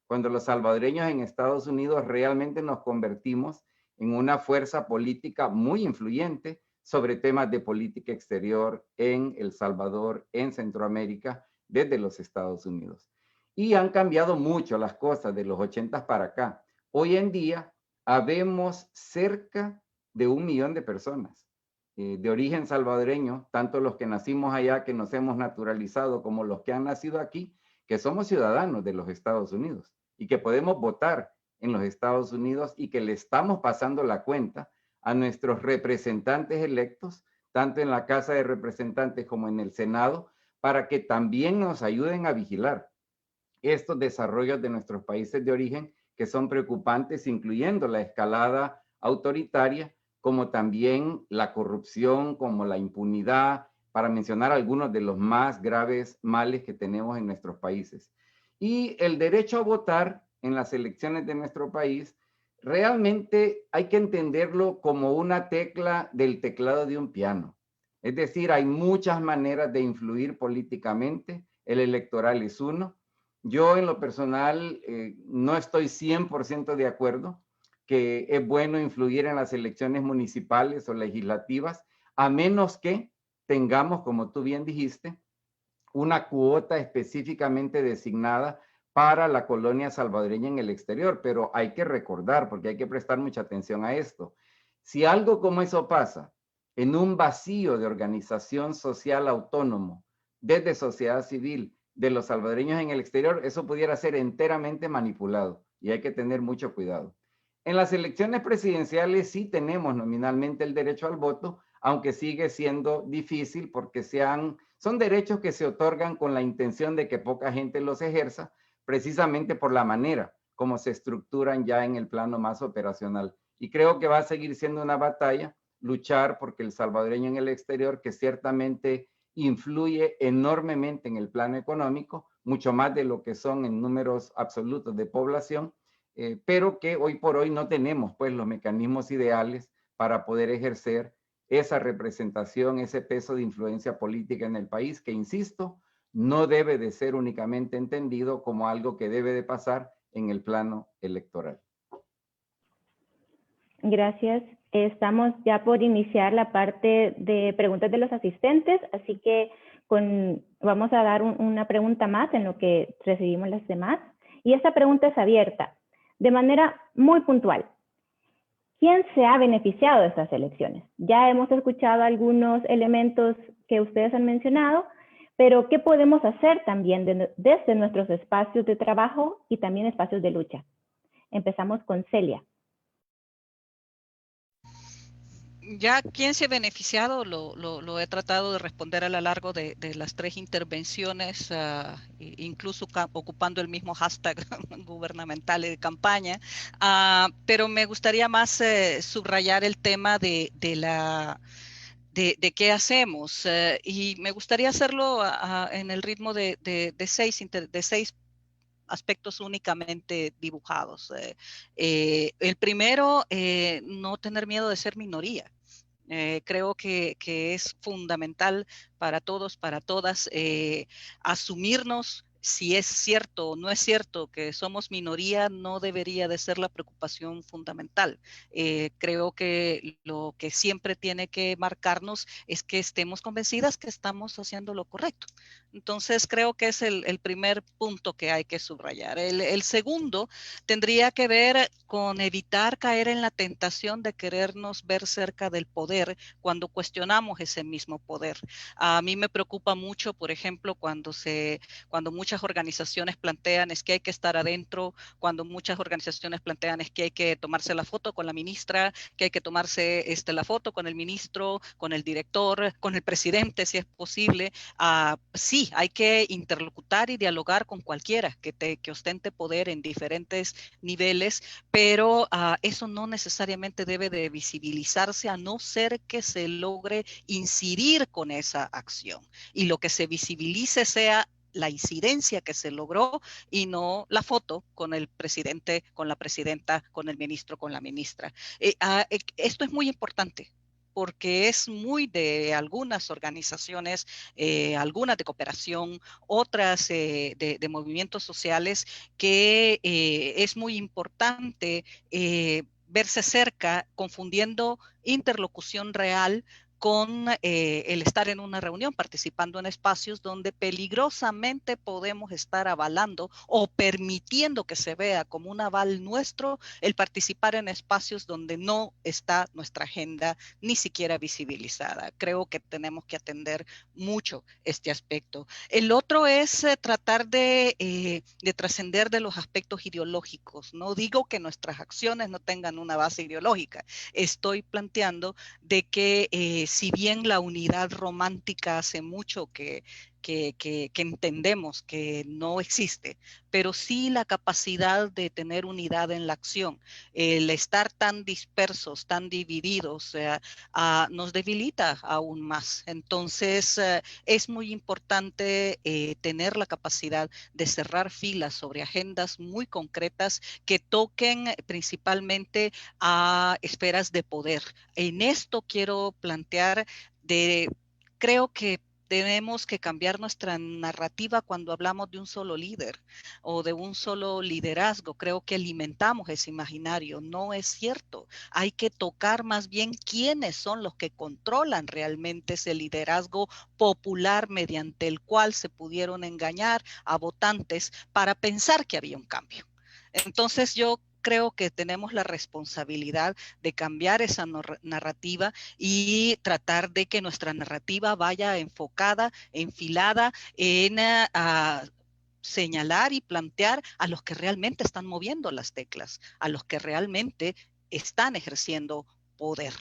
cuando los salvadoreños en Estados Unidos realmente nos convertimos en una fuerza política muy influyente sobre temas de política exterior en El Salvador, en Centroamérica, desde los Estados Unidos. Y han cambiado mucho las cosas de los 80 para acá. Hoy en día, habemos cerca de 1 millón de personas de origen salvadoreño, tanto los que nacimos allá, que nos hemos naturalizado, como los que han nacido aquí, que somos ciudadanos de los Estados Unidos y que podemos votar en los Estados Unidos y que le estamos pasando la cuenta a nuestros representantes electos, tanto en la Casa de Representantes como en el Senado, para que también nos ayuden a vigilar estos desarrollos de nuestros países de origen que son preocupantes, incluyendo la escalada autoritaria, como también la corrupción, como la impunidad, para mencionar algunos de los más graves males que tenemos en nuestros países. Y el derecho a votar en las elecciones de nuestro país, realmente hay que entenderlo como una tecla del teclado de un piano. Es decir, hay muchas maneras de influir políticamente, el electoral es uno. Yo en lo personal no estoy 100% de acuerdo que es bueno influir en las elecciones municipales o legislativas, a menos que tengamos, como tú bien dijiste, una cuota específicamente designada para la colonia salvadoreña en el exterior. Pero hay que recordar, porque hay que prestar mucha atención a esto, si algo como eso pasa en un vacío de organización social autónomo desde sociedad civil de los salvadoreños en el exterior, eso pudiera ser enteramente manipulado y hay que tener mucho cuidado. En las elecciones presidenciales sí tenemos nominalmente el derecho al voto, aunque sigue siendo difícil porque son derechos que se otorgan con la intención de que poca gente los ejerza, precisamente por la manera como se estructuran ya en el plano más operacional. Y creo que va a seguir siendo una batalla luchar porque el salvadoreño en el exterior, que ciertamente influye enormemente en el plano económico, mucho más de lo que son en números absolutos de población, pero que hoy por hoy no tenemos pues los mecanismos ideales para poder ejercer esa representación, ese peso de influencia política en el país, que insisto, no debe de ser únicamente entendido como algo que debe de pasar en el plano electoral. Gracias. Estamos ya por iniciar la parte de preguntas de los asistentes, así que vamos a dar una pregunta más en lo que recibimos las demás. Y esta pregunta es abierta, de manera muy puntual. ¿Quién se ha beneficiado de estas elecciones? Ya hemos escuchado algunos elementos que ustedes han mencionado, pero ¿qué podemos hacer también desde nuestros espacios de trabajo y también espacios de lucha? Empezamos con Celia. Ya quién se ha beneficiado lo he tratado de responder a lo largo de las 3 intervenciones, incluso ocupando el mismo hashtag gubernamental de campaña, pero me gustaría más subrayar el tema de de qué hacemos. Y me gustaría hacerlo en el ritmo de seis aspectos únicamente dibujados. El primero, no tener miedo de ser minoría. Creo que es fundamental para todos, para todas, asumirnos. Si es cierto o no es cierto que somos minoría, no debería de ser la preocupación fundamental. Creo que lo que siempre tiene que marcarnos es que estemos convencidas que estamos haciendo lo correcto. Entonces, creo que es el primer punto que hay que subrayar. El segundo tendría que ver con evitar caer en la tentación de querernos ver cerca del poder cuando cuestionamos ese mismo poder. A mí me preocupa mucho, por ejemplo, cuando muchas organizaciones plantean es que hay que estar adentro, cuando muchas organizaciones plantean es que hay que tomarse la foto con la ministra, que hay que tomarse la foto con el ministro, con el director, con el presidente, si es posible. Sí, hay que interlocutar y dialogar con cualquiera que ostente poder en diferentes niveles, pero eso no necesariamente debe de visibilizarse a no ser que se logre incidir con esa acción y lo que se visibilice sea la incidencia que se logró y no la foto con el presidente, con la presidenta, con el ministro, con la ministra. Esto es muy importante porque es muy de algunas organizaciones, algunas de cooperación, otras de movimientos sociales, que es muy importante verse cerca, confundiendo interlocución real con el estar en una reunión, participando en espacios donde peligrosamente podemos estar avalando o permitiendo que se vea como un aval nuestro el participar en espacios donde no está nuestra agenda ni siquiera visibilizada. Creo que tenemos que atender mucho este aspecto. El otro es tratar de trascender de los aspectos ideológicos. No digo que nuestras acciones no tengan una base ideológica. Estoy planteando de que si bien la unidad romántica hace mucho que entendemos que no existe, pero sí la capacidad de tener unidad en la acción. El estar tan dispersos, tan divididos, nos debilita aún más. Entonces, es muy importante tener la capacidad de cerrar filas sobre agendas muy concretas que toquen principalmente a esferas de poder. En esto quiero plantear creo que tenemos que cambiar nuestra narrativa cuando hablamos de un solo líder o de un solo liderazgo. Creo que alimentamos ese imaginario. No es cierto. Hay que tocar más bien quiénes son los que controlan realmente ese liderazgo popular mediante el cual se pudieron engañar a votantes para pensar que había un cambio. Entonces yo creo que tenemos la responsabilidad de cambiar esa narrativa y tratar de que nuestra narrativa vaya enfocada, enfilada en señalar y plantear a los que realmente están moviendo las teclas, a los que realmente están ejerciendo poder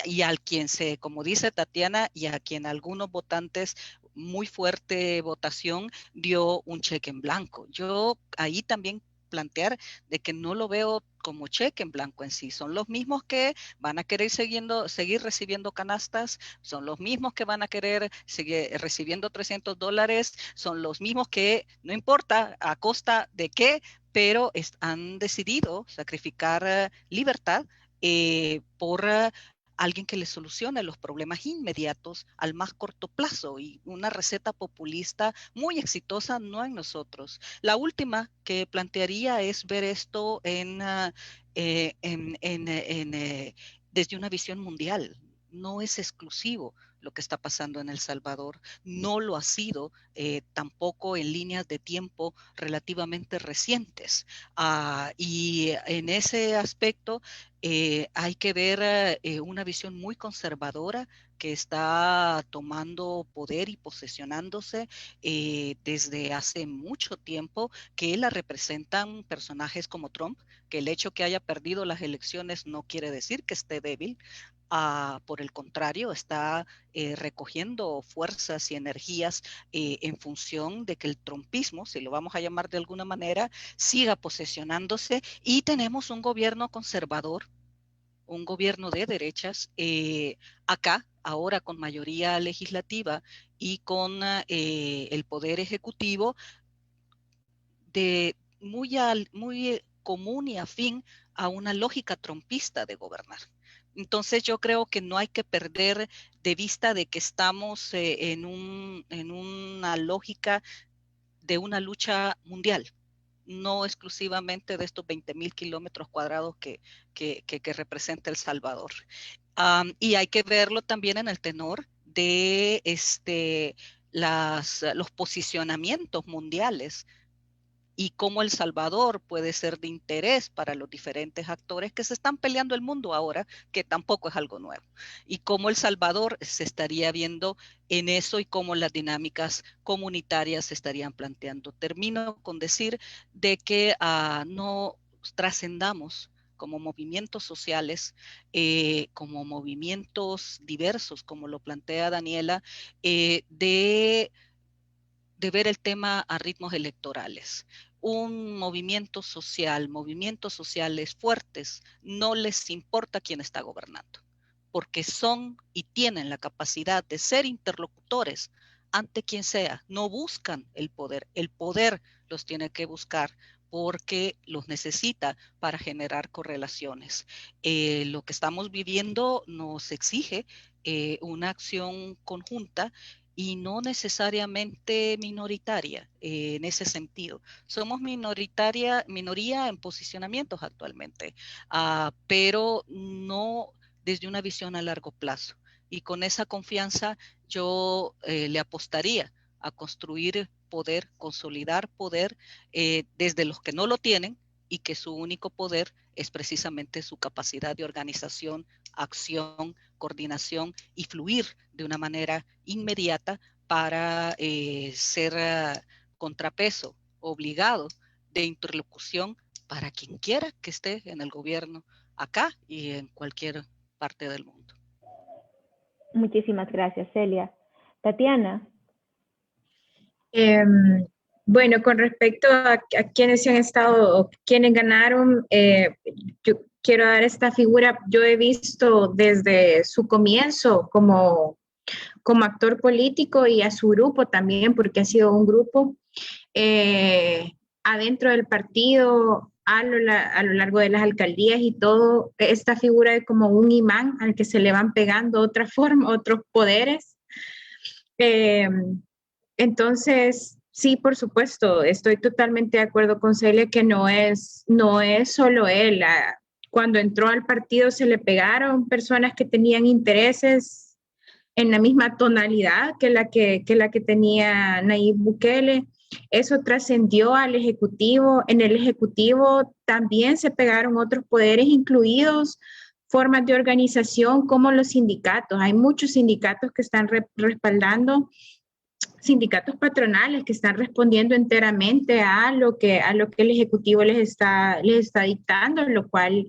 y al quien como dice Tatiana, y a quien algunos votantes muy fuerte votación dio un cheque en blanco. Yo ahí también plantear de que no lo veo como cheque en blanco en sí. Son los mismos que van a querer seguir recibiendo canastas, son los mismos que van a querer seguir recibiendo $300, son los mismos que, no importa a costa de qué, pero han decidido sacrificar libertad por alguien que les solucione los problemas inmediatos al más corto plazo, y una receta populista muy exitosa no en nosotros. La última que plantearía es ver esto desde una visión mundial. No es exclusivo lo que está pasando en El Salvador, no lo ha sido tampoco en líneas de tiempo relativamente recientes. Y en ese aspecto hay que ver una visión muy conservadora que está tomando poder y posesionándose desde hace mucho tiempo, que la representan personajes como Trump, que el hecho que haya perdido las elecciones no quiere decir que esté débil. Por el contrario, está recogiendo fuerzas y energías en función de que el trumpismo, si lo vamos a llamar de alguna manera, siga posesionándose, y tenemos un gobierno conservador, un gobierno de derechas acá ahora con mayoría legislativa y con el Poder Ejecutivo muy común y afín a una lógica trumpista de gobernar. Entonces yo creo que no hay que perder de vista de que estamos en una lógica de una lucha mundial, no exclusivamente de estos 20,000 kilómetros cuadrados que representa El Salvador. Y hay que verlo también en el tenor de los posicionamientos mundiales y cómo El Salvador puede ser de interés para los diferentes actores que se están peleando el mundo ahora, que tampoco es algo nuevo, y cómo El Salvador se estaría viendo en eso y cómo las dinámicas comunitarias se estarían planteando. Termino con decir de que no trascendamos como movimientos sociales, como movimientos diversos, como lo plantea Daniela, de ver el tema a ritmos electorales. Movimientos sociales fuertes, no les importa quién está gobernando, porque son y tienen la capacidad de ser interlocutores ante quien sea, no buscan el poder los tiene que buscar porque los necesita para generar correlaciones. Lo que estamos viviendo nos exige una acción conjunta y no necesariamente minoritaria en ese sentido. Somos minoría en posicionamientos actualmente, pero no desde una visión a largo plazo. Y con esa confianza yo le apostaría a construir poder, consolidar poder desde los que no lo tienen y que su único poder es precisamente su capacidad de organización, acción, coordinación y fluir de una manera inmediata para ser contrapeso obligado de interlocución para quien quiera que esté en el gobierno acá y en cualquier parte del mundo. Muchísimas gracias, Celia. Tatiana. Bueno, con respecto a quienes han estado o quienes ganaron, yo quiero dar esta figura. Yo he visto desde su comienzo como actor político y a su grupo también, porque ha sido un grupo adentro del partido, a lo largo de las alcaldías y todo, esta figura de como un imán al que se le van pegando otros poderes. Entonces, sí, por supuesto, estoy totalmente de acuerdo con Celia que no es solo él. Cuando entró al partido se le pegaron personas que tenían intereses en la misma tonalidad que la que tenía Nayib Bukele. Eso trascendió al Ejecutivo. En el Ejecutivo también se pegaron otros poderes, incluidos formas de organización como los sindicatos. Hay muchos sindicatos que están respaldando, sindicatos patronales que están respondiendo enteramente a lo que el Ejecutivo les está dictando, lo cual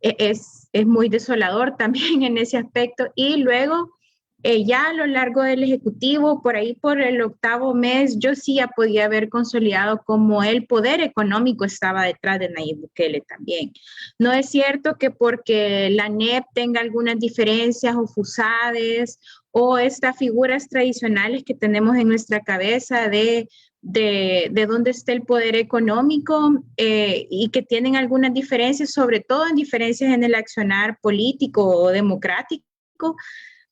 es muy desolador también en ese aspecto. Y luego, ya a lo largo del Ejecutivo, por ahí por el 8º mes, yo sí ya podía haber consolidado como el poder económico estaba detrás de Nayib Bukele también. No es cierto que porque la NEP tenga algunas diferencias o fusades o estas figuras tradicionales que tenemos en nuestra cabeza de dónde está el poder económico y que tienen algunas diferencias, sobre todo en diferencias en el accionar político o democrático,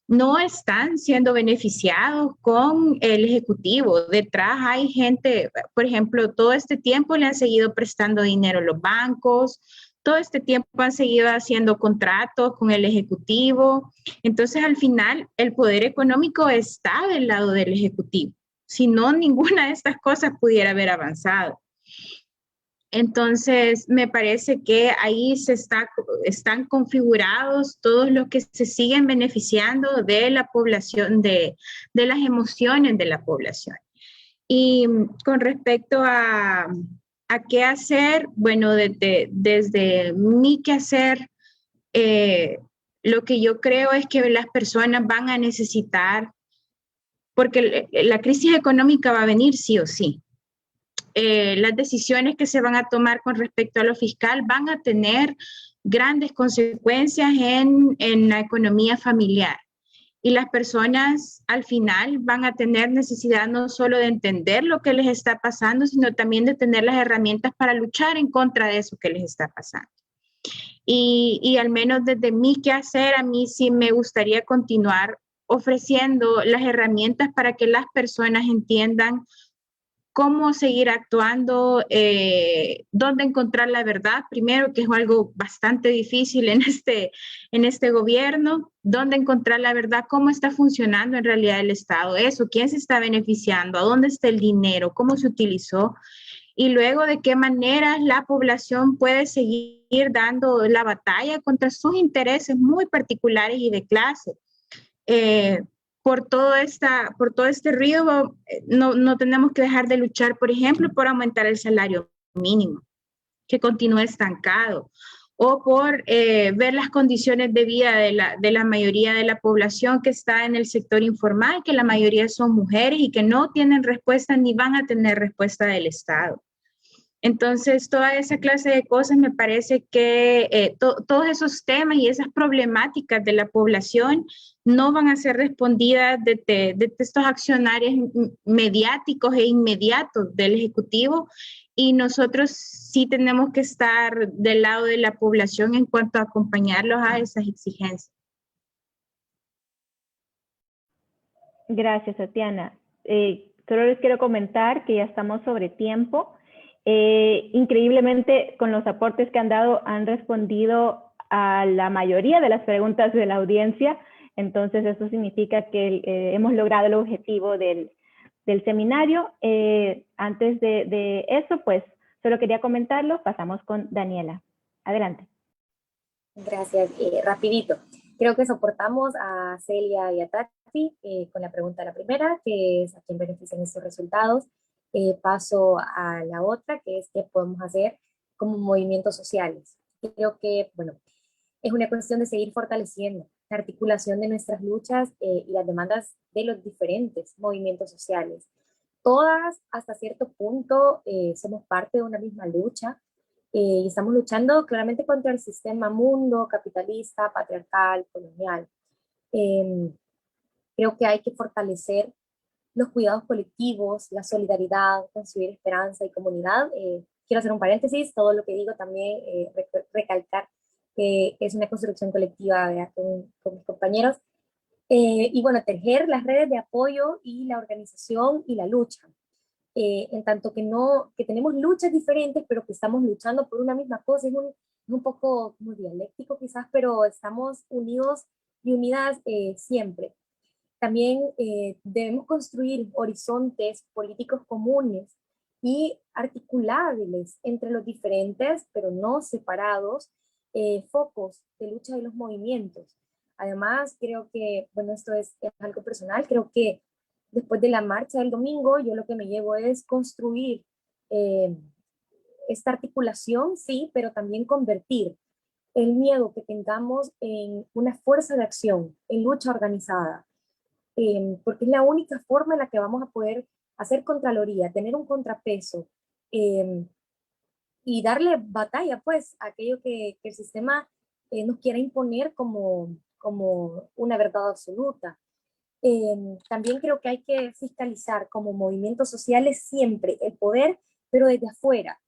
no están siendo beneficiados con el Ejecutivo. Detrás hay gente, por ejemplo, todo este tiempo le han seguido prestando dinero a los bancos, todo este tiempo han seguido haciendo contratos con el Ejecutivo. Entonces, al final, el poder económico está del lado del Ejecutivo. Si no, ninguna de estas cosas pudiera haber avanzado. Entonces, me parece que ahí están configurados todos los que se siguen beneficiando de la población, de las emociones de la población. Y con respecto a qué hacer, bueno, desde mi qué hacer, lo que yo creo es que las personas van a necesitar, porque la crisis económica va a venir sí o sí. Las decisiones que se van a tomar con respecto a lo fiscal van a tener grandes consecuencias en la economía familiar. Y las personas al final van a tener necesidad no solo de entender lo que les está pasando, sino también de tener las herramientas para luchar en contra de eso que les está pasando. Y al menos desde mi quehacer, a mí sí me gustaría continuar ofreciendo las herramientas para que las personas entiendan cómo seguir actuando, dónde encontrar la verdad, primero, que es algo bastante difícil en este gobierno, dónde encontrar la verdad, cómo está funcionando en realidad el Estado, eso, quién se está beneficiando, a dónde está el dinero, cómo se utilizó, y luego de qué manera la población puede seguir dando la batalla contra sus intereses muy particulares y de clase. Por todo este río, no tenemos que dejar de luchar, por ejemplo, por aumentar el salario mínimo, que continúe estancado, o por ver las condiciones de vida de la mayoría de la población que está en el sector informal, que la mayoría son mujeres y que no tienen respuesta ni van a tener respuesta del Estado. Entonces, toda esa clase de cosas me parece que todos esos temas y esas problemáticas de la población no van a ser respondidas desde estos accionarios mediáticos e inmediatos del Ejecutivo, y nosotros sí tenemos que estar del lado de la población en cuanto a acompañarlos a esas exigencias. Gracias, Tatiana. Solo les quiero comentar que ya estamos sobre tiempo. Increíblemente, con los aportes que han dado, han respondido a la mayoría de las preguntas de la audiencia. Entonces, eso significa que hemos logrado el objetivo del seminario. Antes de eso, pues, solo quería comentarlo. Pasamos con Daniela. Adelante. Gracias. Rapidito. Creo que soportamos a Celia y a Tati con la pregunta de la primera, que es a quién benefician estos resultados. Paso a la otra, que es qué podemos hacer como movimientos sociales. Creo que, bueno, es una cuestión de seguir fortaleciendo la articulación de nuestras luchas y las demandas de los diferentes movimientos sociales. Todas, hasta cierto punto, somos parte de una misma lucha y estamos luchando claramente contra el sistema mundo capitalista, patriarcal, colonial. Creo que hay que fortalecer los cuidados colectivos, la solidaridad, construir esperanza y comunidad. Quiero hacer un paréntesis, todo lo que digo también recalcar que es una construcción colectiva con mis compañeros. Y bueno, tejer las redes de apoyo y la organización y la lucha. En tanto que tenemos luchas diferentes, pero que estamos luchando por una misma cosa, es un poco muy dialéctico quizás, pero estamos unidos y unidas siempre. También debemos construir horizontes políticos comunes y articulables entre los diferentes, pero no separados, focos de lucha de los movimientos. Además, creo que, bueno, esto es algo personal, creo que después de la marcha del domingo, yo lo que me llevo es construir esta articulación, sí, pero también convertir el miedo que tengamos en una fuerza de acción, en lucha organizada, porque es la única forma en la que vamos a poder hacer contraloría, tener un contrapeso y darle batalla pues a aquello que el sistema nos quiera imponer como una verdad absoluta. También creo que hay que fiscalizar como movimientos sociales siempre el poder, pero desde afuera.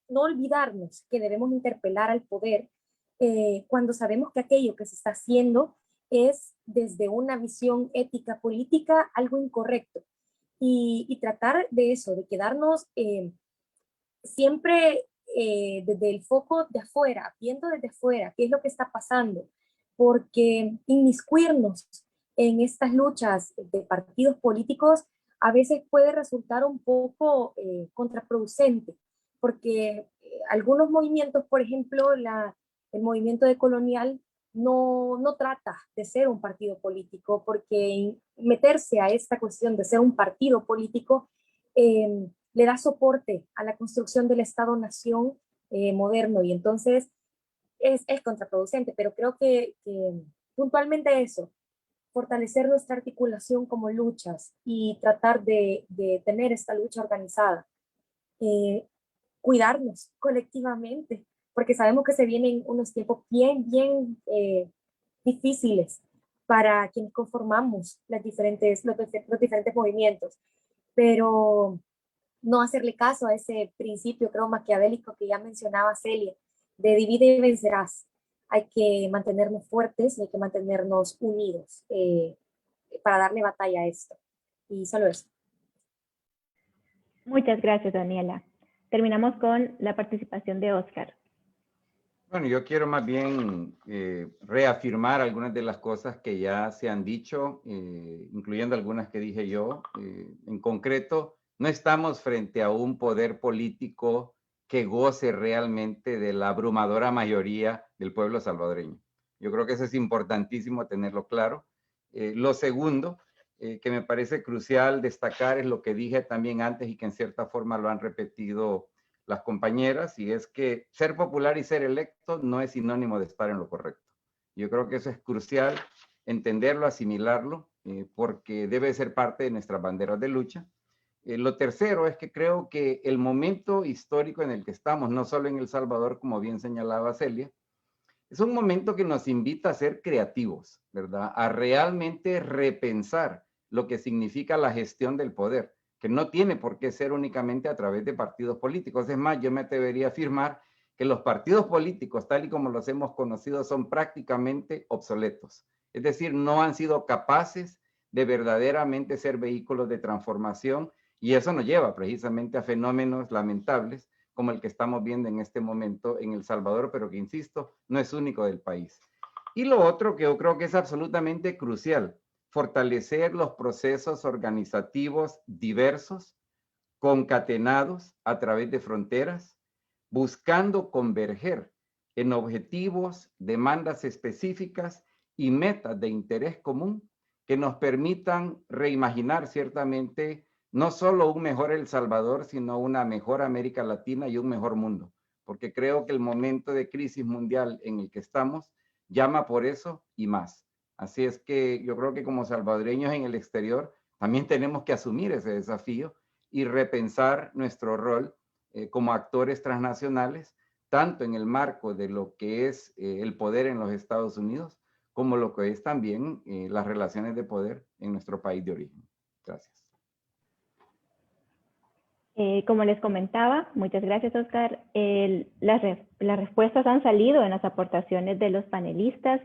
No olvidarnos que debemos interpelar al poder cuando sabemos que aquello que se está haciendo es desde una visión ética política algo incorrecto. Y tratar de eso, de quedarnos siempre desde el foco de afuera, viendo desde afuera qué es lo que está pasando, porque inmiscuirnos en estas luchas de partidos políticos a veces puede resultar un poco contraproducente, porque algunos movimientos, por ejemplo, el movimiento de colonial, no trata de ser un partido político, porque meterse a esta cuestión de ser un partido político le da soporte a la construcción del Estado-Nación moderno, y entonces es contraproducente, pero creo que puntualmente eso, fortalecer nuestra articulación como luchas y tratar de tener esta lucha organizada, cuidarnos colectivamente, porque sabemos que se vienen unos tiempos bien difíciles para quienes conformamos los diferentes movimientos. Pero no hacerle caso a ese principio, creo, maquiavélico que ya mencionaba Celia, de divide y vencerás. Hay que mantenernos fuertes, hay que mantenernos unidos para darle batalla a esto. Y solo eso. Muchas gracias, Daniela. Terminamos con la participación de Oscar. Bueno, yo quiero más bien reafirmar algunas de las cosas que ya se han dicho, incluyendo algunas que dije yo. En concreto, no estamos frente a un poder político que goce realmente de la abrumadora mayoría del pueblo salvadoreño. Yo creo que eso es importantísimo tenerlo claro. Lo segundo, que me parece crucial destacar, es lo que dije también antes y que en cierta forma lo han repetido las compañeras, y es que ser popular y ser electo no es sinónimo de estar en lo correcto. Yo creo que eso es crucial, entenderlo, asimilarlo, porque debe ser parte de nuestras banderas de lucha. Lo tercero es que creo que el momento histórico en el que estamos, no solo en El Salvador, como bien señalaba Celia, es un momento que nos invita a ser creativos, ¿verdad? A realmente repensar lo que significa la gestión del poder, que no tiene por qué ser únicamente a través de partidos políticos. Es más, yo me atrevería a afirmar que los partidos políticos, tal y como los hemos conocido, son prácticamente obsoletos. Es decir, no han sido capaces de verdaderamente ser vehículos de transformación, y eso nos lleva precisamente a fenómenos lamentables como el que estamos viendo en este momento en El Salvador, pero que, insisto, no es único del país. Y lo otro que yo creo que es absolutamente crucial, fortalecer los procesos organizativos diversos, concatenados a través de fronteras, buscando converger en objetivos, demandas específicas y metas de interés común que nos permitan reimaginar ciertamente no solo un mejor El Salvador, sino una mejor América Latina y un mejor mundo, porque creo que el momento de crisis mundial en el que estamos llama por eso y más. Así es que yo creo que como salvadoreños en el exterior también tenemos que asumir ese desafío y repensar nuestro rol como actores transnacionales, tanto en el marco de lo que es el poder en los Estados Unidos, como lo que es también las relaciones de poder en nuestro país de origen. Gracias. Como les comentaba, muchas gracias, Oscar. Las respuestas han salido en las aportaciones de los panelistas.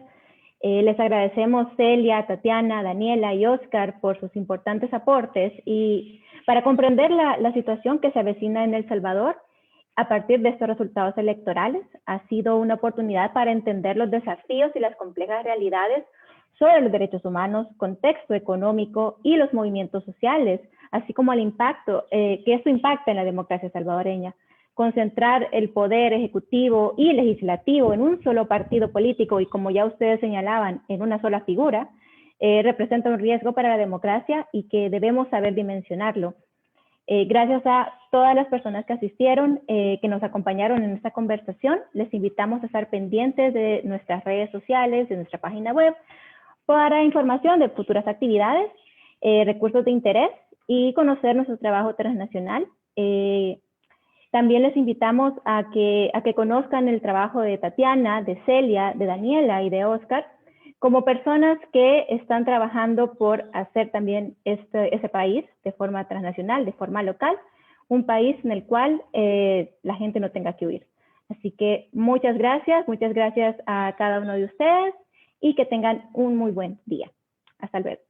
Les agradecemos Celia, Tatiana, Daniela y Oscar por sus importantes aportes y para comprender la situación que se avecina en El Salvador a partir de estos resultados electorales. Ha sido una oportunidad para entender los desafíos y las complejas realidades sobre los derechos humanos, contexto económico y los movimientos sociales, así como el impacto que esto impacta en la democracia salvadoreña. Concentrar el poder ejecutivo y legislativo en un solo partido político y, como ya ustedes señalaban, en una sola figura, representa un riesgo para la democracia y que debemos saber dimensionarlo. Gracias a todas las personas que asistieron, que nos acompañaron en esta conversación, les invitamos a estar pendientes de nuestras redes sociales, de nuestra página web, para información de futuras actividades, recursos de interés y conocer nuestro trabajo transnacional. También les invitamos a que conozcan el trabajo de Tatiana, de Celia, de Daniela y de Oscar, como personas que están trabajando por hacer también ese país de forma transnacional, de forma local, un país en el cual la gente no tenga que huir. Así que muchas gracias a cada uno de ustedes y que tengan un muy buen día. Hasta luego.